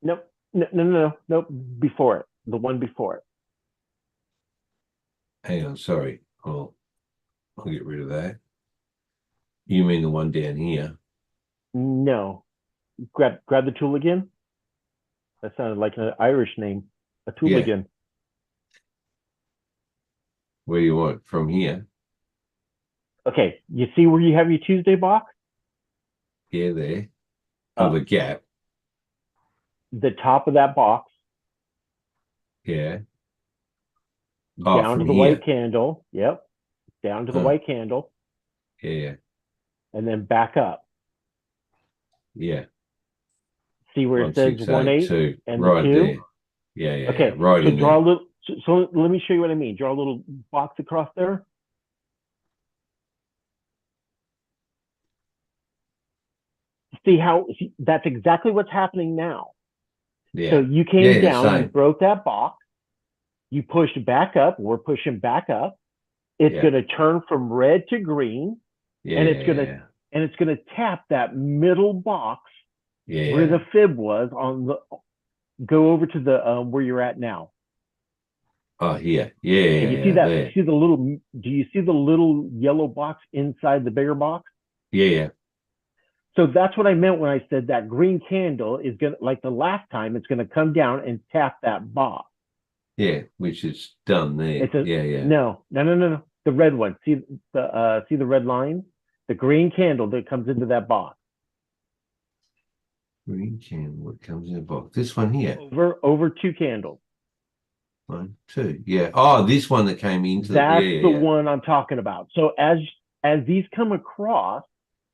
Nope. Nope. Before it. The one before it. Hang on, sorry. I'll get rid of that. You mean the one down here? No. Grab the tool again. That sounded like an Irish name. A tool again. Where you want? From here? Okay. You see where you have your Tuesday box? Yeah, there. The gap. The top of that box. Yeah. Down to the white candle. Yep. Down to the white candle. Yeah. And then back up. Yeah. See where it says 1-8 and right the 2? There. Yeah. Okay. Right so in draw there. a little. So let me show you what I mean. Draw a little box across there. that's exactly what's happening now. Yeah. So you Yeah, came yeah, down, you same. broke that box, you pushed back up, we're pushing back up. It's Yeah. going to turn from red to green, Yeah. and it's going to tap that middle box Yeah. where the fib was go over to the where you're at now. Oh, here. Yeah. And you see Yeah. that? There. Do you see the little yellow box inside the bigger box? Yeah. Yeah. So that's what I meant when I said that green candle is gonna, like the last time, it's gonna come down and tap that box. Yeah. Which is done there. It's a Yeah. Yeah. no. The red one. See the red line? The green candle that comes into that box. Green candle. What comes in the box? This one here. Over two candles. 1, 2. Yeah. Oh, this one that came into That's yeah. the one I'm talking about. So as these come across,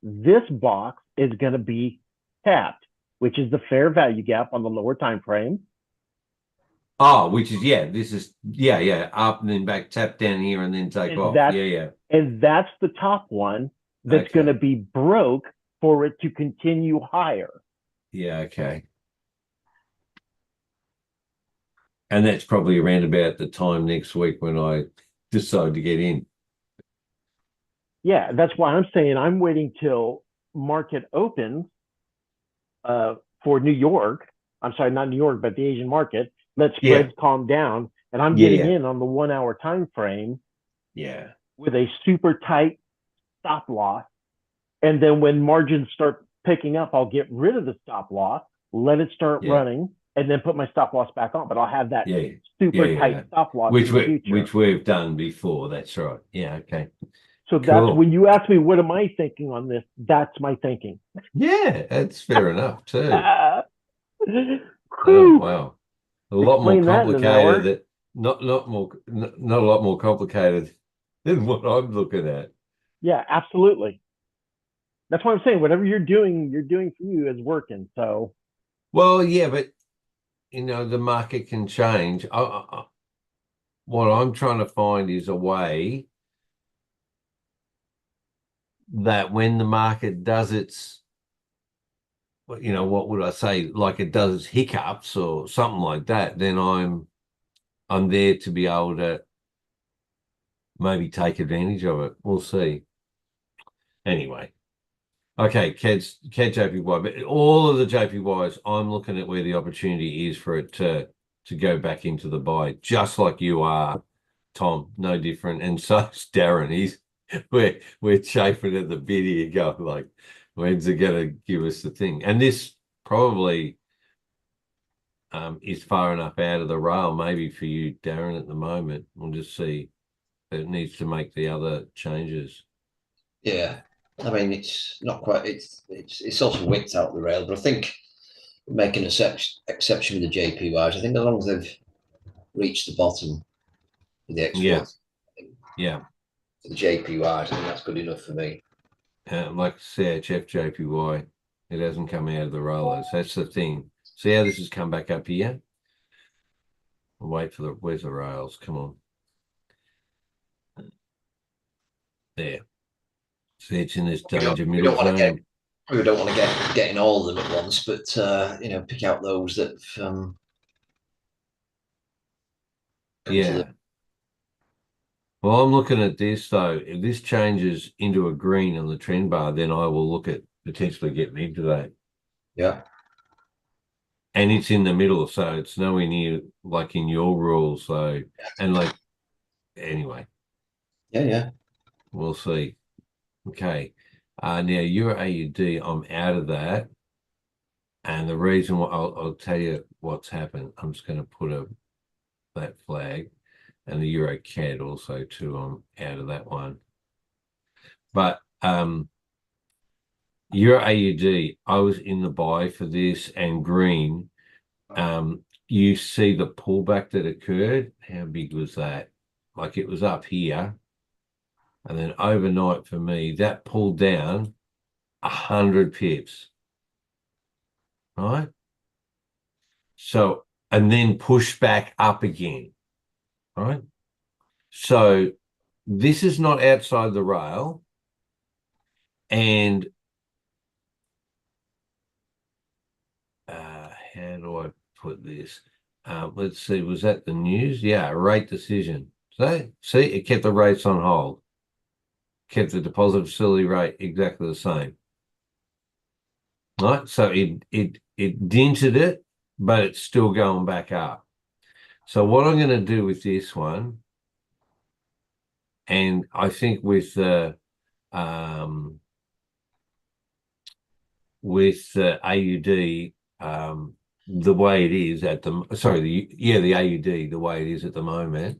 this box is going to be tapped, which is the fair value gap on the lower time frame. Oh, which is this is up and then back, tap down here and then take off. Yeah. And that's the top one that's going to be broke for it to continue higher. Yeah, okay. And that's probably around about the time next week when I decide to get in. Yeah, that's why I'm saying I'm waiting till market opens for New York. I'm sorry, not New York, but the Asian market. Let spreads calm down, and I'm getting in on the 1 hour time frame. Yeah. With a super tight stop loss, and then when margins start picking up, I'll get rid of the stop loss, let it start running, and then put my stop loss back on. But I'll have that super tight stop loss which we've done before. That's right. Yeah. Okay. So that's when you ask me, what am I thinking on this? That's my thinking. Yeah, that's fair enough too. Oh, wow. A lot more complicated not a lot more complicated than what I'm looking at. Yeah, absolutely. That's what I'm saying. Whatever you're doing for you is working. So well, yeah, but the market can change. What I'm trying to find is a way that when the market does its, what would I say, like it does its hiccups or something like that, then I'm there to be able to maybe take advantage of it. We'll see. Anyway, okay, CAD JPY, but all of the JPYs, I'm looking at where the opportunity is for it to go back into the buy, just like you are, Tom. No different, and so's Darren. We're chafing at the bit here, going like, when's it going to give us the thing? And this probably is far enough out of the rail, maybe for you, Darren, at the moment. We'll just see. It needs to make the other changes. Yeah, I mean it's not quite. It's also wicked out the rail, but I think making an exception with the JPYs. I think as long as they've reached the bottom of the exports, for the JPYs, I think that's good enough for me. Like CHF JPY, it hasn't come out of the rollers. That's the thing. See how this has come back up here? I'll wait for where's the rails? Come on. There. See, it's in this danger middle zone. We don't want to get in all of them at once, but pick out those that Well, I'm looking at this though. If this changes into a green on the trend bar, then I will look at potentially getting into that. Yeah. And it's in the middle, so it's nowhere near like in your rules. So, and like, anyway. Yeah. We'll see. Okay. Now you're AUD. I'm out of that. And the reason why I'll tell you what's happened. I'm just going to put that flag. And the Euro CAD also too. I'm out of that one. But Euro AUD, I was in the buy for this, and green. You see the pullback that occurred. How big was that? Like it was up here, and then overnight for me that pulled down 100 pips, right? So and then pushed back up again, right? So this is not outside the rail, and do I put this? Let's see, was that the news? Yeah, rate decision. So see, it kept the rates on hold. Kept the deposit facility rate exactly the same. Right? So it dented it, but it's still going back up. So what I'm going to do with this one, and I think with the AUD, the way it is at the the AUD, the way it is at the moment,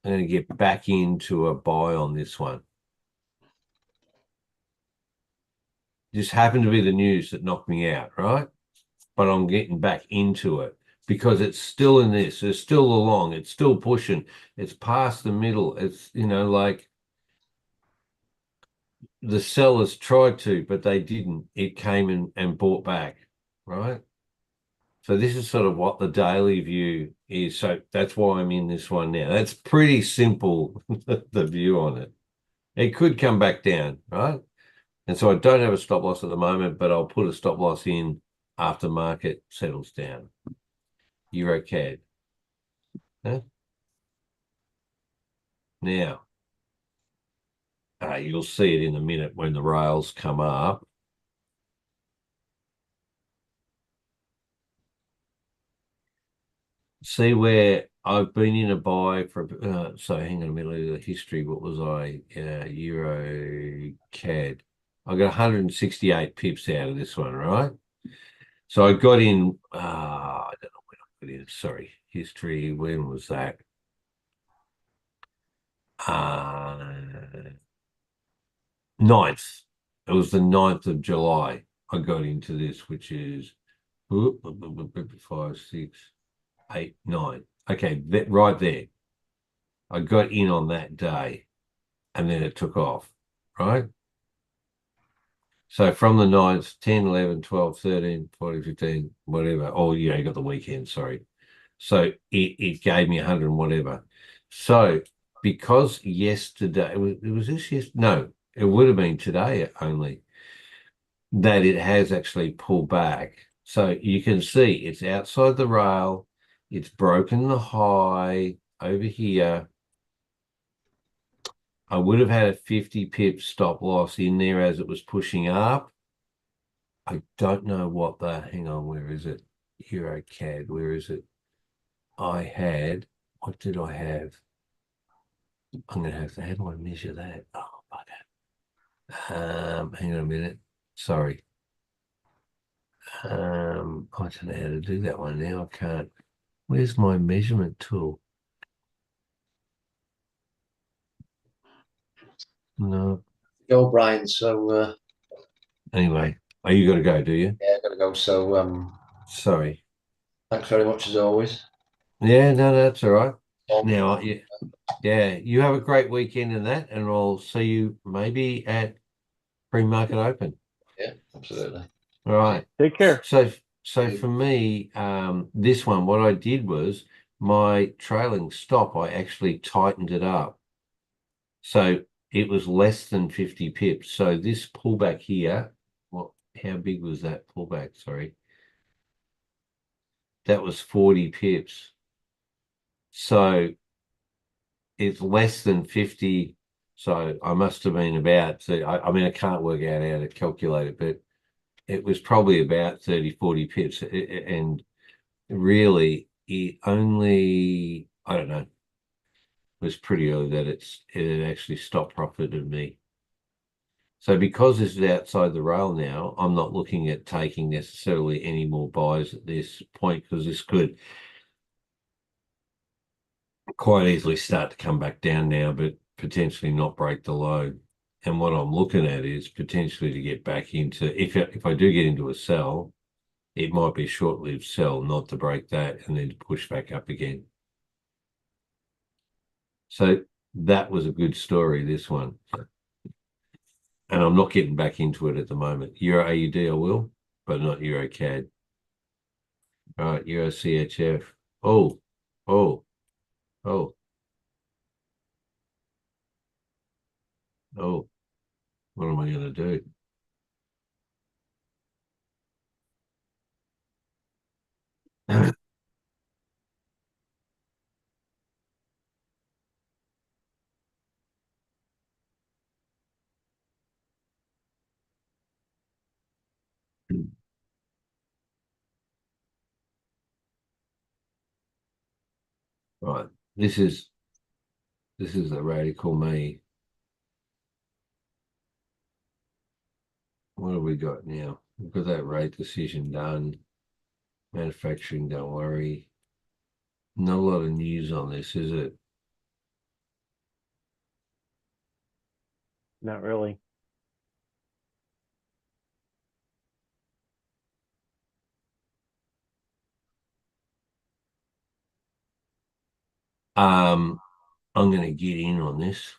I'm going to get back into a buy on this one. Just happened to be the news that knocked me out, right? But I'm getting back into it because it's still in this. It's still along. It's still pushing. It's past the middle. It's, like the sellers tried to, but they didn't. It came and bought back, right? So this is sort of what the daily view is. So that's why I'm in this one now. That's pretty simple, the view on it. It could come back down, right? And so I don't have a stop loss at the moment, but I'll put a stop loss in after market settles down. Euro CAD. Huh? Now, you'll see it in a minute when the rails come up. See where I've been in a buy for, so hang on a minute, the history, what was I? Euro CAD. I got 168 pips out of this one, right? So I got in, I don't know when I got in, sorry, history, when was that? 9th. It was the 9th of July. I got into this, which is 5, 6, 8, 9. Okay, that right there. I got in on that day and then it took off, right? So from the 9th, 10, 11, 12, 13, 14, 15, whatever. Oh, yeah, you got the weekend, sorry. So it gave me 100 and whatever. So because yesterday, it was this yesterday? No, it would have been today only, that it has actually pulled back. So you can see it's outside the rail. It's broken the high over here. I would have had a 50 pip stop loss in there as it was pushing up. I don't know what hang on, where is it? Euro CAD, where is it? What did I have? I'm going to have to, how do I measure that? Oh, bugger. Hang on a minute. Sorry. I don't know how to do that one now. I can't. Where's my measurement tool? No. Go, Brian. So Anyway, you got to go, do you? yeah, gotta go. So Sorry. thanks very much as always. Yeah, no, that's all right. Now, Yeah. yeah, you have a great weekend in that, and I'll see you maybe at pre-market open. Yeah, absolutely. All right. Take care. So for me, this one, what I did was my trailing stop, I actually tightened it up. So it was less than 50 pips. So this pullback here, how big was that pullback? Sorry. That was 40 pips. So it's less than 50. So I must have been about, so I mean, I can't work out how to calculate it, but it was probably about 30, 40 pips. And really, it only, I don't know, it was pretty early that it had actually stopped profited me. So because this is outside the rail now, I'm not looking at taking necessarily any more buys at this point because this could quite easily start to come back down now, but potentially not break the low. And what I'm looking at is potentially to get back into, if I do get into a sell, it might be a short-lived sell, not to break that and then to push back up again. So that was a good story, this one. And I'm not getting back into it at the moment. Euro AUD I will, but not Euro CAD. All right, Euro CHF. Oh, oh, oh, oh. What am I going to do? Right. This is the radical me. What have we got now? We've got that rate decision done. Manufacturing, don't worry. Not a lot of news on this, is it? Not really. I'm going to get in on this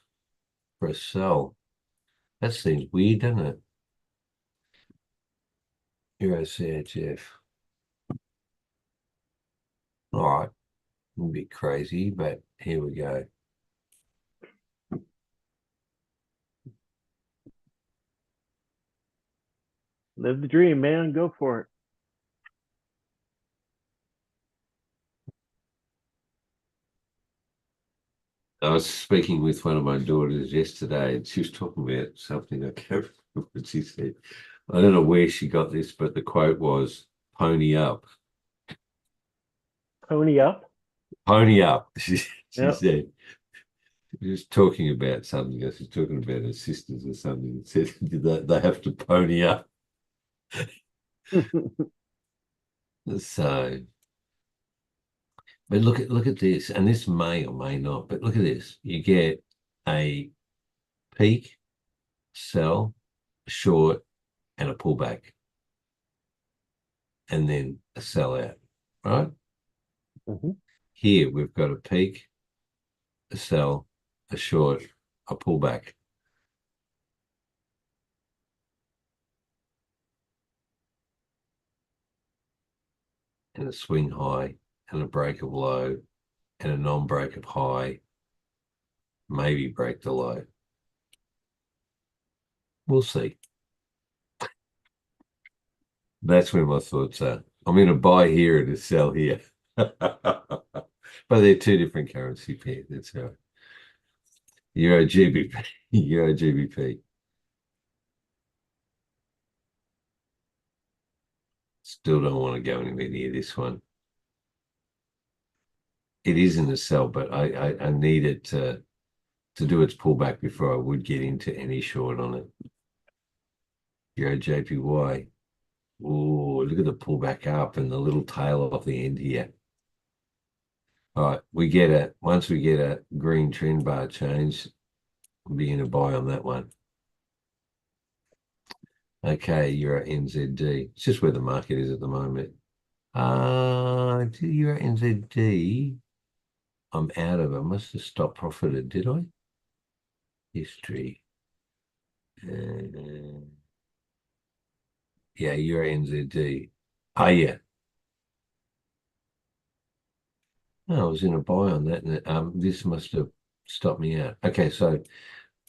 for a sell. That seems weird, doesn't it? Euro CHF. All right. A bit crazy, but here we go. Live the dream, man. Go for it. I was speaking with one of my daughters yesterday, and she was talking about something. I can't remember what she said. I don't know where she got this, but the quote was "pony up, Pony up. pony up." She Yep. said, she was talking about something. She was talking about her sisters or something. And said they have to pony up. So, but look at this, and this may or may not. But look at this. You get a peak, sell, short, and a pullback, and then a sellout, right? Mm-hmm. Here we've got a peak, a sell, a short, a pullback. And a swing high, and a break of low, and a non-break of high, maybe break the low. We'll see. That's where my thoughts are. I'm going to buy here and to sell here. But they're two different currency pairs. That's how. Euro GBP. Euro GBP. Still don't want to go anywhere near this one. It is in a sell, but I need it to do its pullback before I would get into any short on it. Euro JPY. Oh, look at the pullback up and the little tail off the end here. All right, once we get a green trend bar change, we'll be in a buy on that one. Okay, Euro NZD. It's just where the market is at the moment. Euro NZD. I'm out of it. I must have stopped profited, did I? History. Yeah, Euro NZD. Oh, yeah. No, I was in a buy on that, and this must have stopped me out. Okay, so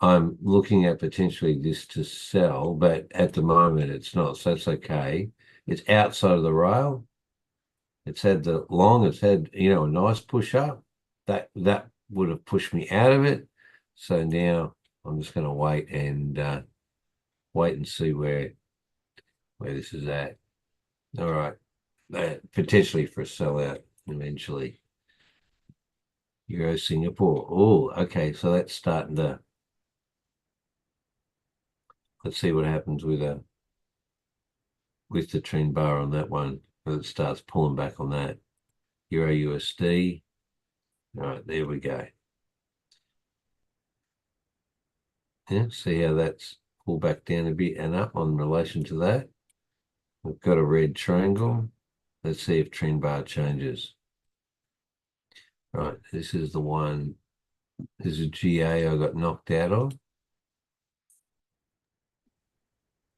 I'm looking at potentially this to sell, but at the moment it's not, so that's okay. It's outside of the rail. It's had a nice push up. That would have pushed me out of it. So now I'm just going to wait and see where this is at. All right, potentially for a sellout eventually. Euro Singapore. Oh, okay. So that's starting to. Let's see what happens with the trend bar on that one. When it starts pulling back on that. Euro USD. All right, there we go. Yeah, see how that's pulled back down a bit and up on relation to that. We've got a red triangle. Let's see if trend bar changes. Right, this is the one. This is GA I got knocked out of.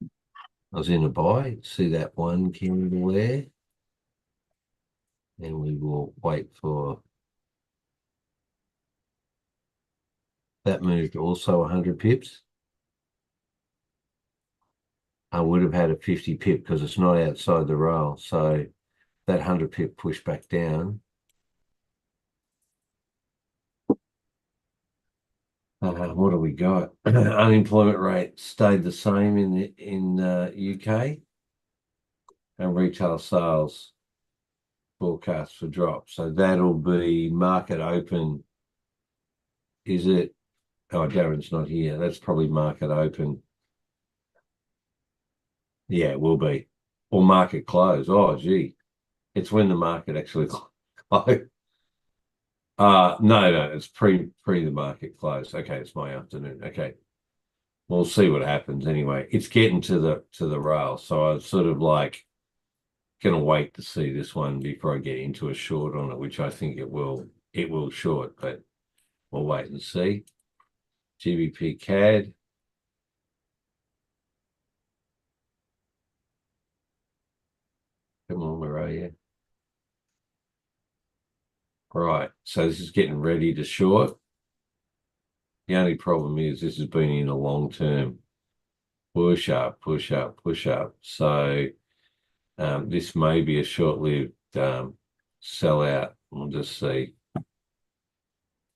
I was in a buy. See that one candle there? And we will wait for that moved also 100 pips. I would have had a 50 pip because it's not outside the rail. So that 100 pip push back down. What do we got? Unemployment rate stayed the same in UK, and retail sales forecast for drop. So that'll be market open. Is it? Oh, Darren's not here. That's probably market open. Yeah, it will be. Or market close. Oh, gee. It's when the market actually close. No, it's pre the market close. Okay, it's my afternoon. Okay. We'll see what happens anyway. It's getting to the rail. So I was sort of like gonna wait to see this one before I get into a short on it, which I think it will short, but we'll wait and see. GBP CAD. Come on, where are you? Right, so this is getting ready to short. The only problem is this has been in a long term push up, push up, push up. So this may be a short-lived sellout. We'll just see.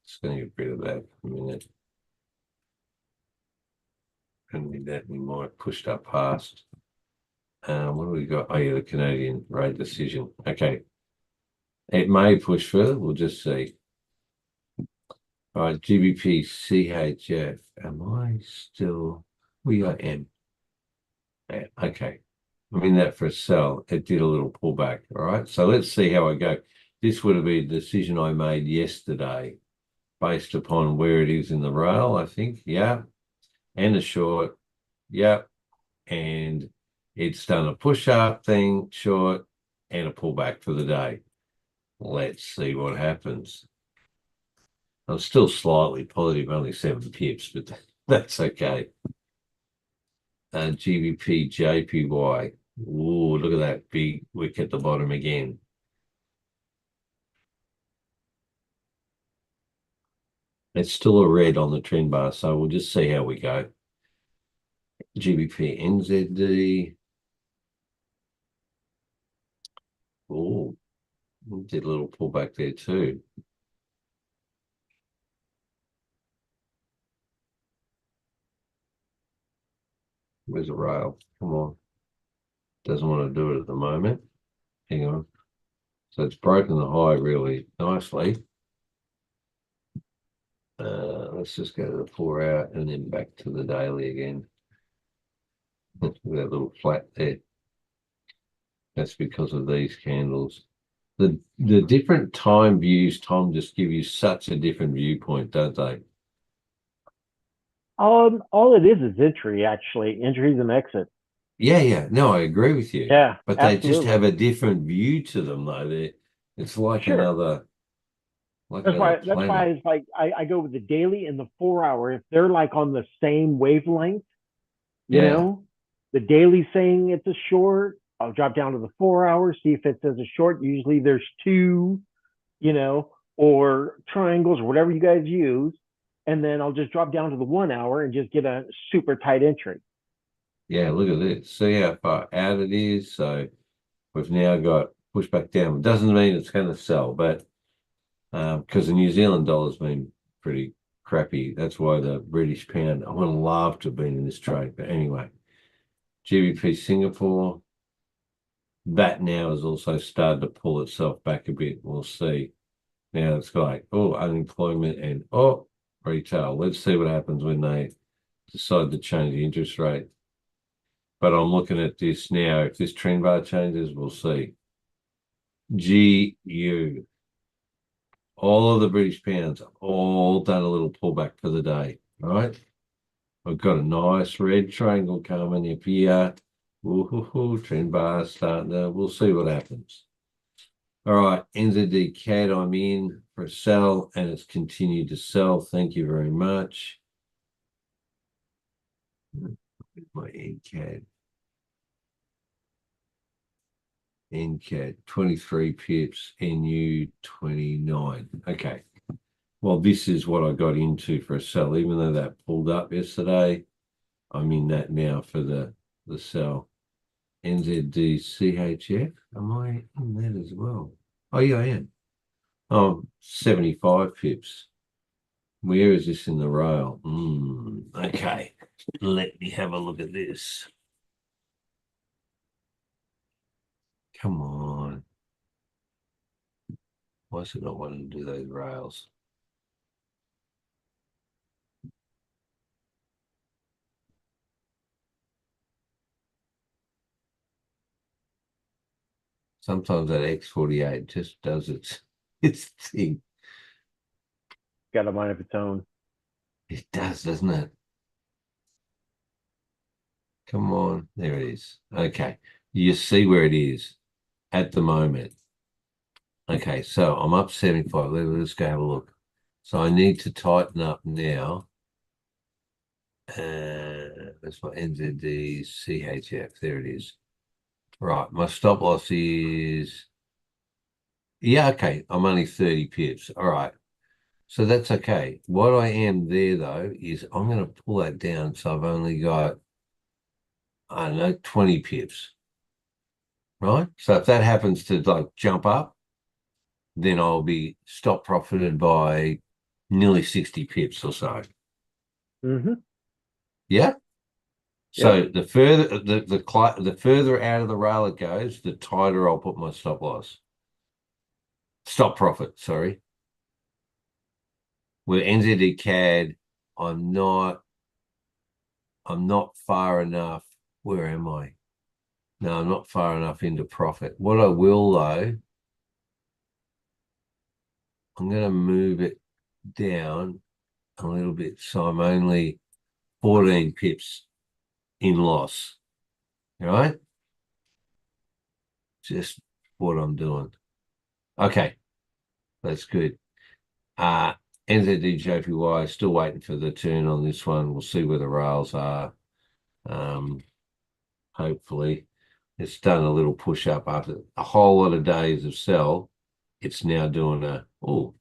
Just going to get rid of that for a minute. And that we might pushed up past. What do we got? Oh yeah, the Canadian rate decision. Okay. It may push further. We'll just see. All right, GBP CHF. Am I still? We are M. Yeah, okay. I'm in that for a sell. It did a little pullback. All right. So let's see how I go. This would have been a decision I made yesterday based upon where it is in the rail, I think. Yeah. And a short. Yeah. And it's done a push up thing, short, and a pullback for the day. Let's see what happens. I'm still slightly positive, only 7 pips, but that's okay. GBP JPY. Ooh, look at that big wick at the bottom again. It's still a red on the trend bar, so we'll just see how we go. GBP NZD. Oh, did a little pullback there too. Where's the rail? Come on. Doesn't want to do it at the moment. Hang on. So it's broken the high really nicely. Let's just go to the 4 hour and then back to the daily again. That little flat there. That's because of these candles. The different time views, Tom, just give you such a different viewpoint, don't they? All it is entry, actually. Entries and exit. Yeah. No, I agree with you. Yeah, But they just absolutely. have a different view to them, though. It's like Sure. another That's why planet. it's like I go with the daily and the 4 hour. If they're like on the same wavelength, you Yeah. know, the daily saying it's a short, I'll drop down to the 4 hour, see if it says a short. Usually there's two, or triangles or whatever you guys use. And then I'll just drop down to the 1 hour and just get a super tight entry. Yeah, look at this. See how far out it is. So we've now got push back down. It doesn't mean it's going to sell, but because the New Zealand dollar's been pretty crappy. That's why the British pound, I would have loved to have been in this trade. But anyway, GBP Singapore, that now has also started to pull itself back a bit. We'll see. Now it's like, oh, unemployment and retail. Let's see what happens when they decide to change the interest rate. But I'm looking at this now. If this trend bar changes, we'll see. GU. All of the British pounds all done a little pullback for the day. All right. We've got a nice red triangle coming up here. Ooh, trend bar starting to, we'll see what happens. All right, NZD CAD, I'm in for a sell and it's continued to sell. Thank you very much. My NCAD 23 pips, NU 29. Okay. Well, this is what I got into for a sell, even though that pulled up yesterday. I'm in that now for the sell. NZD CHF. Am I in that as well? Oh, yeah, I am. Oh, 75 pips. Where is this in the rail? Okay. Let me have a look at this. Come on. Why is it not wanting to do those rails? Sometimes that X48 just does its thing. Got a mind of its own. It does, doesn't it? Come on. There it is. Okay. You see where it is at the moment. Okay, so I'm up 75. Let's go have a look. So I need to tighten up now. That's my NZD CHF. There it is. Right. My stop loss is, yeah, okay. I'm only 30 pips. All right. So that's okay. What I am there though is I'm going to pull that down. So I've only got, I don't know, 20 pips. Right. So if that happens to like jump up, then I'll be stop profited by nearly 60 pips or so. Mm-hmm. Yeah. So the further the further out of the rail it goes, the tighter I'll put my stop loss. Stop profit, sorry. With NZD CAD, I'm not far enough. Where am I? No, I'm not far enough into profit. What I will though, I'm going to move it down a little bit. So I'm only 14 pips in loss. All right? Just what I'm doing. Okay. That's good. NZD JPY, still waiting for the turn on this one. We'll see where the rails are. Hopefully. It's done a little push up after a whole lot of days of sell. It's now doing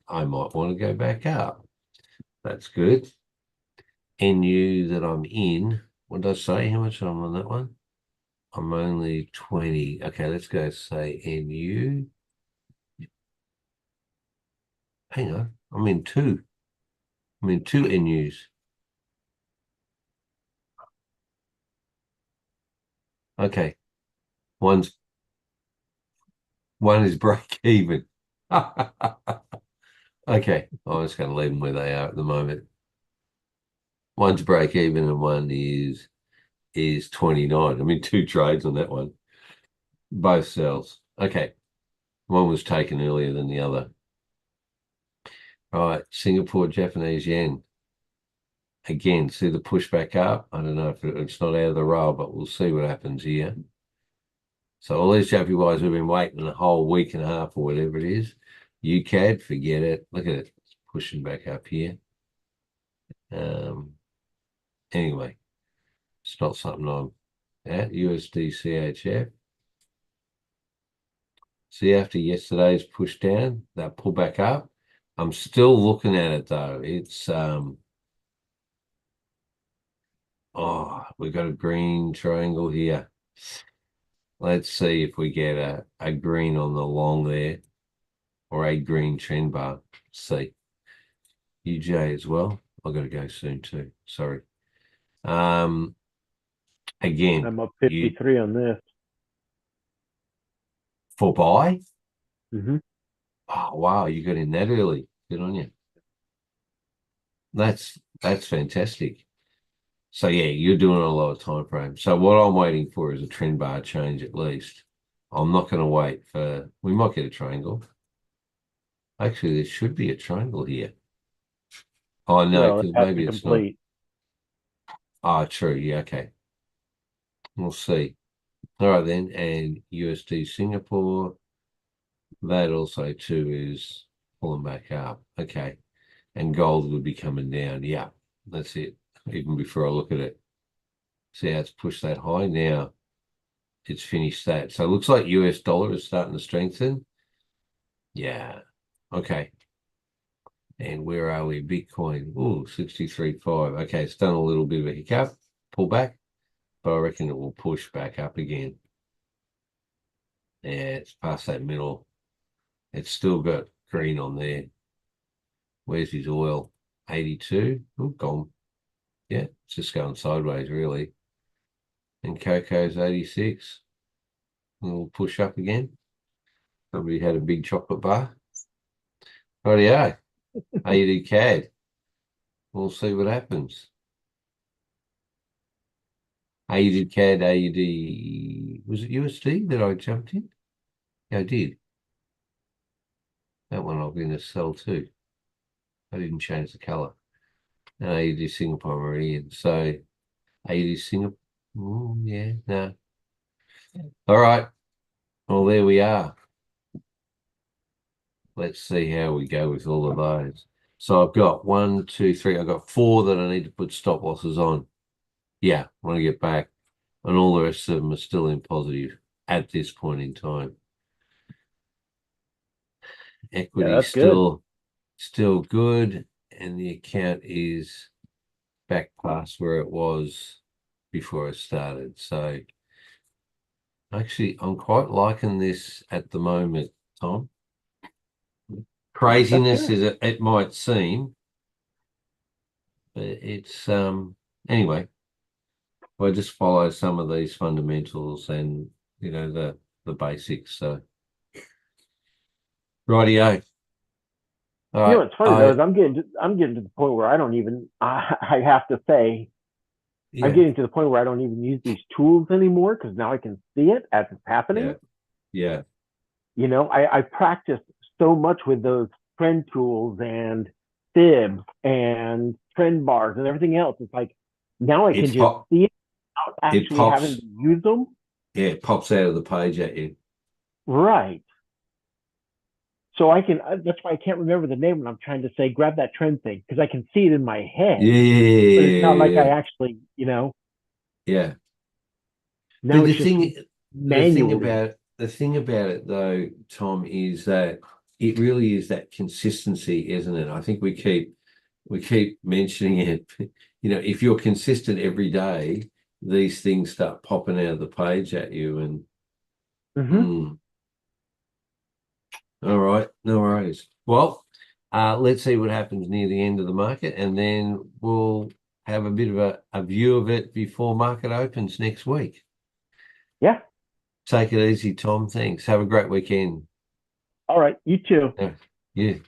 I might want to go back up. That's good. NU that I'm in. What did I say? How much I'm on that one? I'm only 20. Okay, let's go say NU. Hang on. I'm in two NUs. Okay. One is break even. Okay, I'm just going to leave them where they are at the moment. One's break even and one is 29. I mean, two trades on that one. Both sells. Okay. One was taken earlier than the other. All right, Singapore Japanese yen. Again, see the push back up. I don't know if it's not out of the rail, but we'll see what happens here. So all these JPYs we've been waiting a whole week and a half or whatever it is. UCAD, forget it. Look at it. It's pushing back up here. Anyway, it's not something I'm at. USD CHF. See, after yesterday's push down, that pull back up. I'm still looking at it though. It's we've got a green triangle here. Let's see if we get a green on the long there or a green trend bar. Let's see. UJ as well. I've got to go soon too. Sorry. Again, I'm up 53 on this. For buy? Mm-hmm. Oh wow, you got in that early. Good on you. That's fantastic. So yeah, you're doing a lot of time frame. So what I'm waiting for is a trend bar change at least. I'm not going to wait for. We might get a triangle. Actually, there should be a triangle here. Oh no, Well, it because has maybe to it's not. complete. Ah, true. Yeah, okay. We'll see. All right then, and USD Singapore. That also too is pulling back up. Okay, and gold would be coming down. Yeah, that's it. Even before I look at it, see how it's pushed that high now. It's finished that. So it looks like US dollar is starting to strengthen. Yeah. Okay. And where are we? Bitcoin. Oh, 63.5. Okay, it's done a little bit of a hiccup, pull back, but I reckon it will push back up again. Yeah, it's past that middle. It's still got green on there. Where's his oil? 82. Oh, gone. Yeah, it's just going sideways, really. And cocoa's 86. And we'll push up again. Somebody had a big chocolate bar. Rightio. AUD CAD. We'll see what happens. AUD CAD, AUD, was it USD that I jumped in? Yeah, I did. That one I'm going to sell too. I didn't change the color. And AUD Singapore Meridian. So AUD Singapore, yeah, no. All right. Well, there we are. Let's see how we go with all of those. So I've got 1, 2, 3. I've got 4 that I need to put stop losses on. Yeah, when I get back. And all the rest of them are still in positive at this point in time. Equity that's good. still good, and the account is back past where it was before I started. So actually, I'm quite liking this at the moment, Tom. Craziness good. as it might seem, but it's anyway. I just follow some of these fundamentals and the basics. So rightio. All right. What's funny though is I'm getting to the point where I don't even I have to say Yeah, I'm getting to the point where I don't even use these tools anymore because now I can see it as it's happening. yeah. I practiced so much with those trend tools and fibs and trend bars and everything else. It's like now I can just see it without actually having to use them. Yeah, it pops out of the page at you. Right. So I can, that's why I can't remember the name when I'm trying to say, grab that trend thing, because I can see it in my head. Yeah. But it's not like I actually, Yeah. Now But it's just manually. the thing about it though, Tom, is that it really is that consistency, isn't it? I think we keep mentioning it. If you're consistent every day, these things start popping out of the page at you and all right, no worries. Well, let's see what happens near the end of the market, and then we'll have a bit of a view of it before market opens next week. Yeah. Take it easy, Tom. Thanks. Have a great weekend. All right. You too. Yeah.